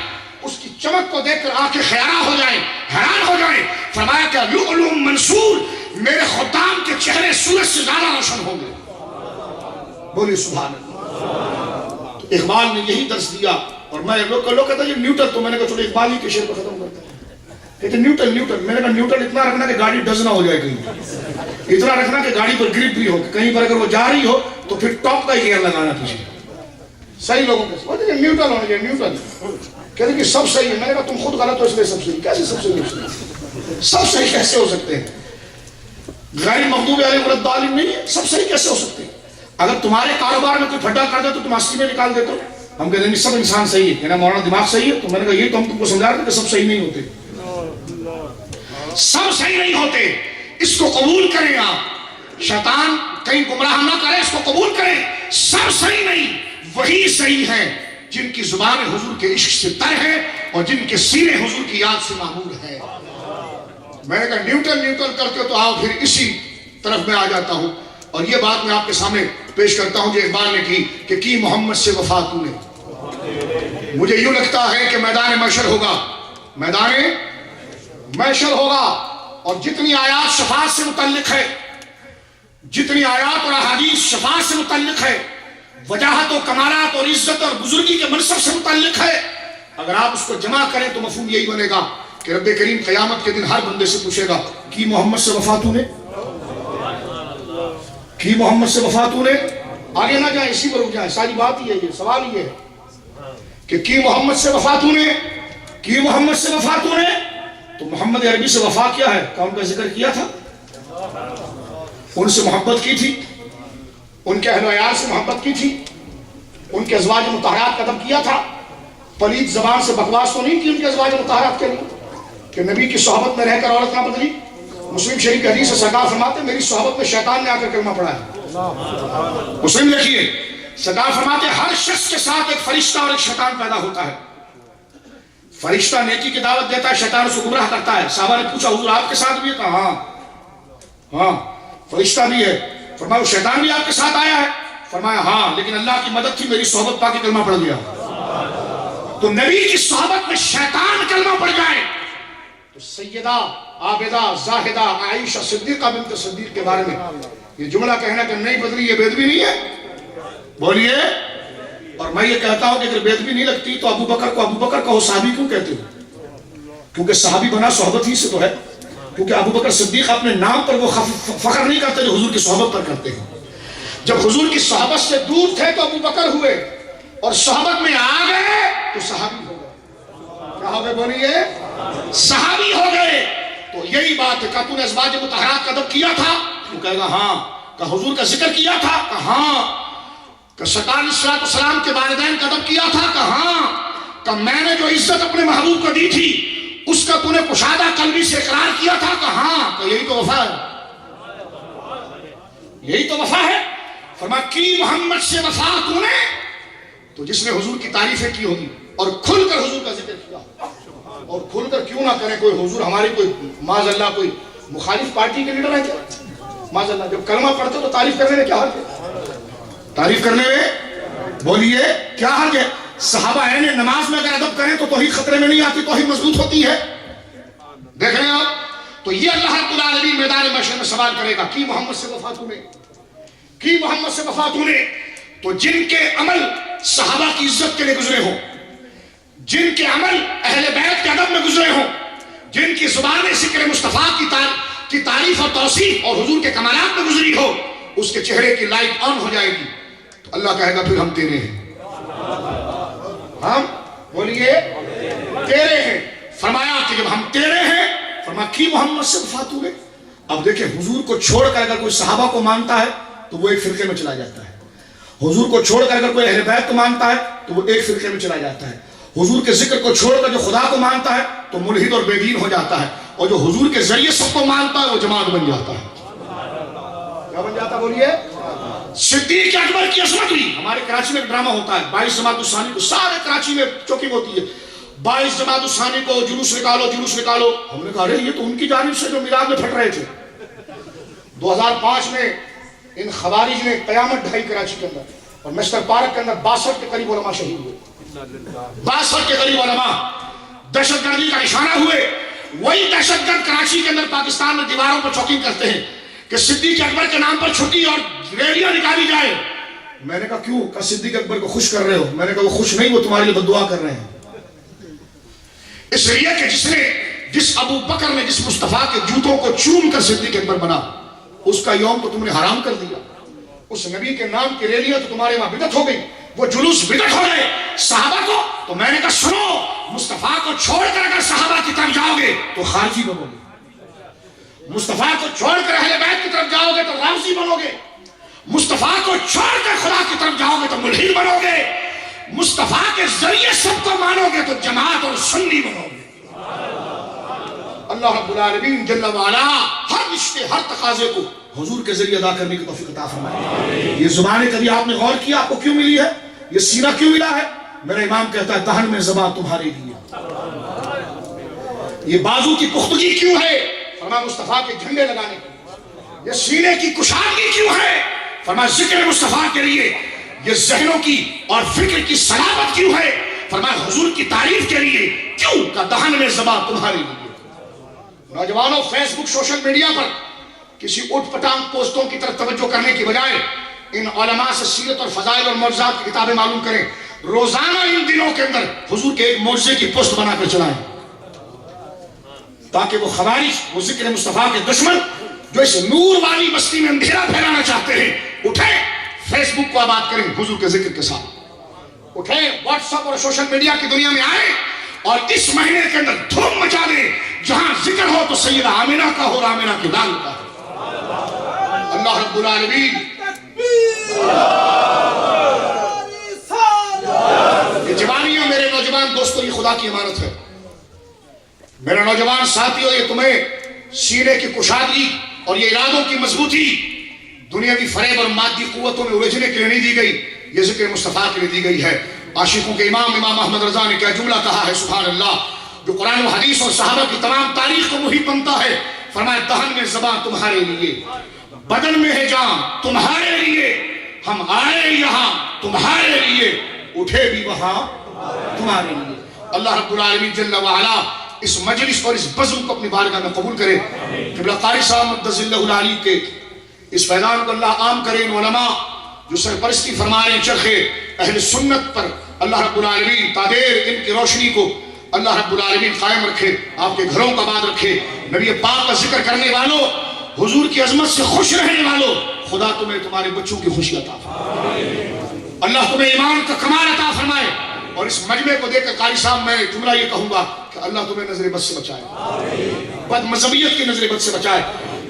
اس کی چمک کو دیکھ کر آنکھیں خیرہ ہو جائیں، حیران ہو جائیں۔ فرمایا کہ لؤلؤ منثور، میرے خدام کے چہرے سورج سے زیادہ روشن ہوں گے، بولیے سبحان اللہ۔ تو اقبال نے یہی درس دیا اور میں لوگ کہتا ہے یہ نیوٹن، تو میں نے کہا چلو اقبال ہی کے شعر کو ختم کرتا ہے۔ کہتے نیوٹن، میں نے کہا نیوٹن اتنا رکھنا کہ گاڑی ڈز نہ ہو جائے کہیں، اتنا رکھنا کہ گاڑی پر گرپ بھی ہو، کہیں پر اگر وہ جا رہی ہو تو پھر ٹاپ کا گیئر لگانا پیچھے۔ صحیح لوگوں کے ساتھ نیوٹن ہونا چاہیے، نیوٹن کہتے کہ سب صحیح ہے۔ میں نے کہا تم خود غلط ہو اس لیے سب صحیح، کیسے سب صحیح؟ سب صحیح کیسے ہو سکتے ہیں؟ غیر مغضوب علیہم ولا الضالین نہیں ہے، سب صحیح کیسے ہو سکتے ہیں؟ اگر تمہارے کاروبار میں کوئی پھڈا کر دے تو تم 80 میں نکال دیتے ہو۔ ہم کہتے ہیں سب انسان صحیح ہے، کہنا مولانا دماغ صحیح ہے، تو میں نے کہا یہ تو ہم تم کو سمجھا رہے ہیں کہ سب صحیح نہیں ہوتے، سب صحیح نہیں ہوتے، اس کو قبول کریں آپ، شیطان کہیں گمراہ نہ کرے، اس کو قبول کریں، سب صحیح نہیں، وہی صحیح ہے جن کی زبان حضور کے عشق سے تر ہے اور جن کے سینے حضور کی یاد سے معمور ہے۔ میں نے کہا نیوٹن کرتے ہو تو آؤ پھر اسی طرف میں آ جاتا ہوں اور یہ بات میں آپ کے سامنے پیش کرتا ہوں جو اقبال نے کی محمد سے وفا تو نے۔ مجھے یوں لگتا ہے کہ میدان محشر ہوگا، میدان محشر ہوگا اور جتنی آیات شفاعت سے متعلق ہے، جتنی آیات اور احادیث شفاعت سے متعلق ہے، وجاہت و کمالات اور عزت اور بزرگی کے منصب سے متعلق ہے، اگر آپ اس کو جمع کریں تو مفہوم یہی بنے گا کہ رب کریم قیامت کے دن ہر بندے سے پوچھے گا کی محمد سے وفا تو نے، کی محمد سے وفا تو نے۔ آگے نہ جائیں، اسی پر رک جائیں، ساری بات ہی ہے، یہ سوال ہی ہے کہ کی محمد سے وفا تو نے، کی محمد سے وفا تو نے۔ تو محمد عربی سے وفا کیا ہے کہ ان کا ذکر کیا تھا، ان سے محبت کی تھی، ان کے اہل و عیال سے محبت کی تھی، ان کے ازواج مطہرات کا ادب کیا تھا، پلید زبان سے بکواس تو نہیں کی ان کے ازواج مطہرات کے لیے کہ نبی کی صحبت میں رہ کر عورت نہ بدلی۔ مسلم شریف کی حدیث سے سرکار فرماتے میری صحبت میں شیطان نے آ کر کلمہ پڑھا ہے۔ مسلم دیکھیے سرکار فرماتے ہر شخص کے ساتھ ایک فرشتہ اور ایک شیطان پیدا ہوتا ہے، فرشتہ نیکی کی دعوت دیتا ہے، شیطان اس کو گمراہ کرتا ہے۔ صحابہ نے پوچھا حضور آپ کے ساتھ بھی ہے؟ کہا ہاں فرشتہ بھی ہے۔ فرمایا شیطان بھی آپ کے ساتھ آیا ہے؟ فرمایا ہاں، لیکن اللہ کی مدد تھی، میری صحبت پا کے کلمہ پڑھ گیا۔ تو نبی کی صحبت میں شیطان کلمہ پڑھ جائے تو سیدہ عابدہ زاہدہ عائشہ صدیقہ بنت صدیق کے بارے میں یہ جملہ کہنا کہ نہیں بدلی یہ بیدبی نہیں ہے؟ بولیے۔ اور میں یہ کہتا ہوں کہ اگر بیدبی نہیں لگتی تو ابو بکر کو ابو بکر کہو، صحابی کیوں کہتے ہو؟ کیونکہ صحابی بنا صحبت ہی سے تو ہے، کیونکہ ابو بکر صدیق اپنے نام پر وہ فخر نہیں کرتے جو حضور کی صحبت پر کرتے ہیں۔ جب حضور کی صحبت سے دور تھے تو ابو بکر ہوئے، اور صحبت میں آ گئے تو صحابی ہو گئے۔ کیا ہو گئے بولیے؟ صحابی ہو گئے۔ تو یہی بات ہے کہ تو نے ازواج مطہرات کا ادب کیا تھا؟ تو کہے گا ہاں۔ کہ حضور کا ذکر کیا تھا؟ کہ ہاں۔ کہ سرکار علیہ الصلوۃ والسلام کے والدین کا ادب کیا تھا؟ کہ ہاں۔ کہ میں نے جو عزت اپنے محبوب کو دی تھی اس کا تو نے کشادہ قلبی سے اقرار کیا تھا؟ کہ ہاں۔ کہ یہی تو وفا ہے، یہی تو وفا ہے۔ فرمایا کی محمد سے وفا تو نے تو جس نے حضور کی تعریفیں کی ہوگی اور کھل کر حضور کا ذکر کیا، اور کھل کر کیوں نہ کریں؟ کوئی حضور ہماری کوئی معاذ اللہ کوئی مخالف پارٹی کے لیڈر ہے کیا؟ معاذ اللہ جب کلمہ پڑھتے تو تعریف کرنے میں کیا حرج ہے؟ تعریف کرنے میں بولیے کیا حرج ہے؟ صحابہ ہیں نماز میں اگر ادب کریں تو توحید خطرے میں نہیں آتی، توحید مضبوط ہوتی ہے۔ دیکھ رہے ہیں آپ؟ تو یہ اللہ رب العالمین میدان محشر میں سوال کرے گا کی محمد سے وفا تو نے، کی محمد سے وفا تو نے؟ تو جن کے عمل صحابہ کی عزت کے لیے گزرے ہوں، جن کے عمل اہل بیت کے ادب میں گزرے ہوں، جن کی زبان ذکر مصطفیٰ کی تعریف اور توصیف اور حضور کے کمالات میں گزری ہو، اس کے چہرے کی لائٹ آن ہو جائے گی تو اللہ کہے گا پھر ہم تیرے ہیں، ہم بولیے تیرے ہیں۔ فرمایا کہ جب ہم تیرے ہیں، فرمایا کی محمد سے وفا تو نے۔ اب دیکھیں حضور کو چھوڑ کر اگر کوئی صحابہ کو مانتا ہے تو وہ ایک فرقے میں چلا جاتا ہے، حضور کو چھوڑ کر اگر کوئی اہل بیت کو مانتا ہے تو وہ ایک فرقے میں چلا جاتا ہے، حضور کے ذکر کو چھوڑ کر جو خدا کو مانتا ہے تو ملحد اور بے دین ہو جاتا ہے، اور جو حضور کے ذریعے سب کو مانتا ہے وہ جماعت بن جاتا ہے۔ کیا بن جاتا بولیے؟ صدیق اکبر کی عظمت ہوئی۔ ہمارے کراچی میں ایک ڈرامہ ہوتا ہے 22 جماعت الثانی کو، سارے کراچی میں چوکنگ ہوتی ہے 22 جماعت الثانی کو جلوس نکالو جلوس نکالو۔ ہم نے کہا ارے یہ تو ان کی جانب سے جو میلاد میں پھٹ رہے تھے۔ 2005 میں ان خوارج نے قیامت ڈھائی کراچی کے اندر، اور مسٹر پارک کے اندر 62 کے قریب علماء شہید ہوئے، 62 کے قریب علماء دہشت گردی کا نشانہ ہوئے۔ وہی دہشت گرد کراچی کے اندر پاکستان میں دیواروں پر چوکنگ کرتے ہیں کہ صدیق اکبر کے نام پر چھٹی اور ریلیاں نکالی جائے۔ میں نے کہا کیوں؟ کہ صدیق اکبر کو خوش کر رہے ہو؟ میں نے کہا وہ خوش نہیں، وہ تمہارے لیے بددعا کر رہے ہیں، اس لیے کہ جس ابو بکر نے جس مصطفیٰ کے جوتوں کو چوم کر صدیق اکبر بنا، اس کا یوم تو تم نے حرام کر دیا، اس نبی کے نام کی ریلیاں تو تمہارے وہاں بدعت ہو گئی، وہ جلوس بدعت ہو گئے صحابہ کو۔ تو میں نے کہا سنو، مصطفیٰ کو چھوڑ کر اگر صحابہ کی طرف جاؤ گے تو خارجی بنو گے، مصطفیٰ کو چھوڑ کر اہل بیت کی طرف جاؤ گے تو رافضی بنو گے، مصطفیٰ کو چھوڑ کر خدا کی طرف جاؤ گے تو ملحد بنو گے، مصطفیٰ کے ذریعے سب کو مانو گے تو جماعت اور سنی بنو گے۔ اللہ رب العالمین جل وعلا ہر رشتے ہر تقاضے کو حضور کے ذریعے ادا کرنے کی توفیق عطا فرمائے۔ یہ زبانیں کبھی آپ نے غور کیا آپ کو کیوں ملی ہے؟ یہ سینہ کیوں ملا ہے؟ میرا امام کہتا ہے دہن میں زبان تمہارے لیے۔ یہ بازو کی پختگی کیوں ہے؟ فرمایا مصطفیٰ کے جھنڈے لگانے کی۔ یہ سینے کی کشادگی کیوں ہے؟ فرمایا ذکر مصطفیٰ کے لیے۔ یہ ذہنوں کی اور فکر کی سلامت کیوں ہے؟ فرمایا حضور کی تعریف کے لیے۔ کیوں؟ کہ دہن میں زبان تمہارے لیے۔ نوجوانوں فیس بک سوشل میڈیا پر کسی اٹھ پٹانگ پوسٹوں کی طرف توجہ کرنے کی بجائے ان علماء سے سیرت اور فضائل اور معجزات کی کتابیں معلوم کریں۔ روزانہ ان دنوں کے اندر حضور کے ایک معجزے کی پوسٹ بنا کر چلائیں تاکہ وہ خوارج، وہ ذکر مصطفیٰ کے دشمن جو اس نور والی بستی میں اندھیرا پھیلانا چاہتے ہیں، اٹھیں فیس بک کو آباد کریں حضور کے ذکر کے ساتھ، اٹھیں واٹس ایپ اور سوشل میڈیا کی دنیا میں آئیں اور اس مہینے کے اندر دھوم مچا دے. جہاں ذکر ہو تو سیدہ آمنہ کا ہو اور آمنہ کے لال کا ہو. اللہ رب العالمین یہ جوانیاں میرے نوجوان دوستوں یہ خدا کی امانت ہے. میرے نوجوان ساتھیوں یہ تمہیں سینے کی کشادگی اور یہ ارادوں کی مضبوطی دنیاوی فریب اور مادی قوتوں میں الجھنے کے لیے نہیں دی گئی، یہ ذکر مصطفیٰ کے لیے دی گئی ہے. عاشقوں کے امام احمد رضا نے کیا جملہ کہا ہے سبحان اللہ، جو قرآن و حدیث اور صحابہ کی تمام تاریخ کو محیط بنتا ہے. فرمایا دہن میں زبان تمہارے لیے، بدن میں ہے جان تمہارے لیے، ہم آئے یہاں تمہارے لیے، اٹھے بھی وہاں تمہارے لیے. اللہ رب العالمین جل وعلا اس مجلس اور اس بزم کو اپنی بارگاہ میں قبول کرے. قبلہ قاری صاحب مقدس اللہ العالی کے اس فیضان کو اللہ عام کرے. ان علماء جو سرپرستی فرما رہے ہیں چرخے اہل سنت پر، اللہ رب العالمین تادیر ان کی روشنی کو اللہ رب العالمین قائم رکھے، آپ کے گھروں کا آباد رکھے. نبی پاک کا ذکر کرنے والوں، حضور کی عظمت سے خوش رہنے والوں، خدا تمہیں تمہارے بچوں کی خوشی عطا فرمائے، اللہ تمہیں ایمان کا کمال عطا فرمائے. اور اس مجمع کو دیکھ کر قاری صاحب میں جملہ یہ کہوں گا کہ اللہ تمہیں نظر بد سے بچائے، بد مذہبیت کی نظر بد سے بچائے.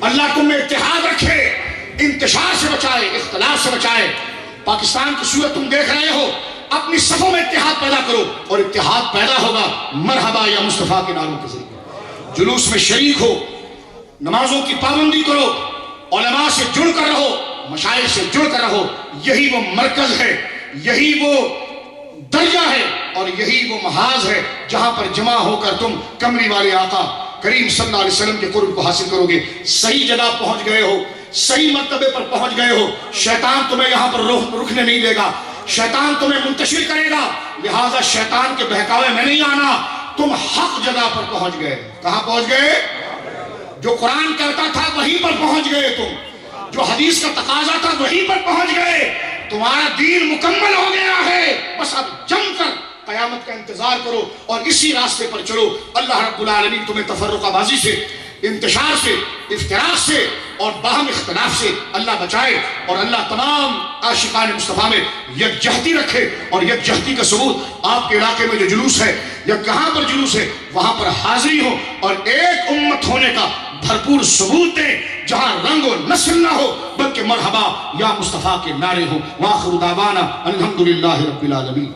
اللہ تمہیں اتحاد رکھے، انتشار سے بچائے، اختلاف سے بچائے. پاکستان کی صورت تم دیکھ رہے ہو، اپنی صفوں میں اتحاد پیدا کرو، اور اتحاد پیدا ہوگا مرحبا یا مصطفیٰ کے نعروں کے ذریعے. جلوس میں شریک ہو، نمازوں کی پابندی کرو، علماء سے جڑ کر رہو، مشائخ سے جڑ کر رہو. یہی وہ مرکز ہے، یہی وہ درجہ ہے، اور یہی وہ محاذ ہے جہاں پر جمع ہو کر تم کمری والے آقا کریم صلی اللہ علیہ وسلم کے قرب کو حاصل کرو گے. صحیح جگہ پہنچ گئے ہو، صحیح مرتبے پر پہنچ گئے ہو. شیطان تمہیں یہاں پر رکنے نہیں دے گا، شیطان تمہیں منتشر کرے گا. لہٰذا شیطان کے بہکاوے میں نہیں آنا. تم حق جگہ پر پہنچ گئے. کہاں پہنچ گئے؟ جو قرآن کہتا تھا وہیں پر پہنچ گئے تم، جو حدیث کا تقاضا تھا وہیں پر پہنچ گئے. تمہارا دین مکمل ہو گیا ہے، بس اب جم کر قیامت کا انتظار کرو اور اسی راستے پر چلو. اللہ رب العالمین تمہیں تفرقہ بازی سے، انتشار سے، افتراق سے اور باہم اختلاف سے اللہ بچائے، اور اللہ تمام عاشقان مصطفیٰ میں یکجہتی رکھے. اور یکجہتی کا ثبوت آپ کے علاقے میں جو جلوس ہے یا کہاں پر جلوس ہے وہاں پر حاضری ہو اور ایک امت ہونے کا بھرپور ثبوت دیں، جہاں رنگ و نسل نہ ہو بلکہ مرحبا یا مصطفیٰ کے نعرے ہوں. وآخر دعوانا الحمدللہ رب العالمین.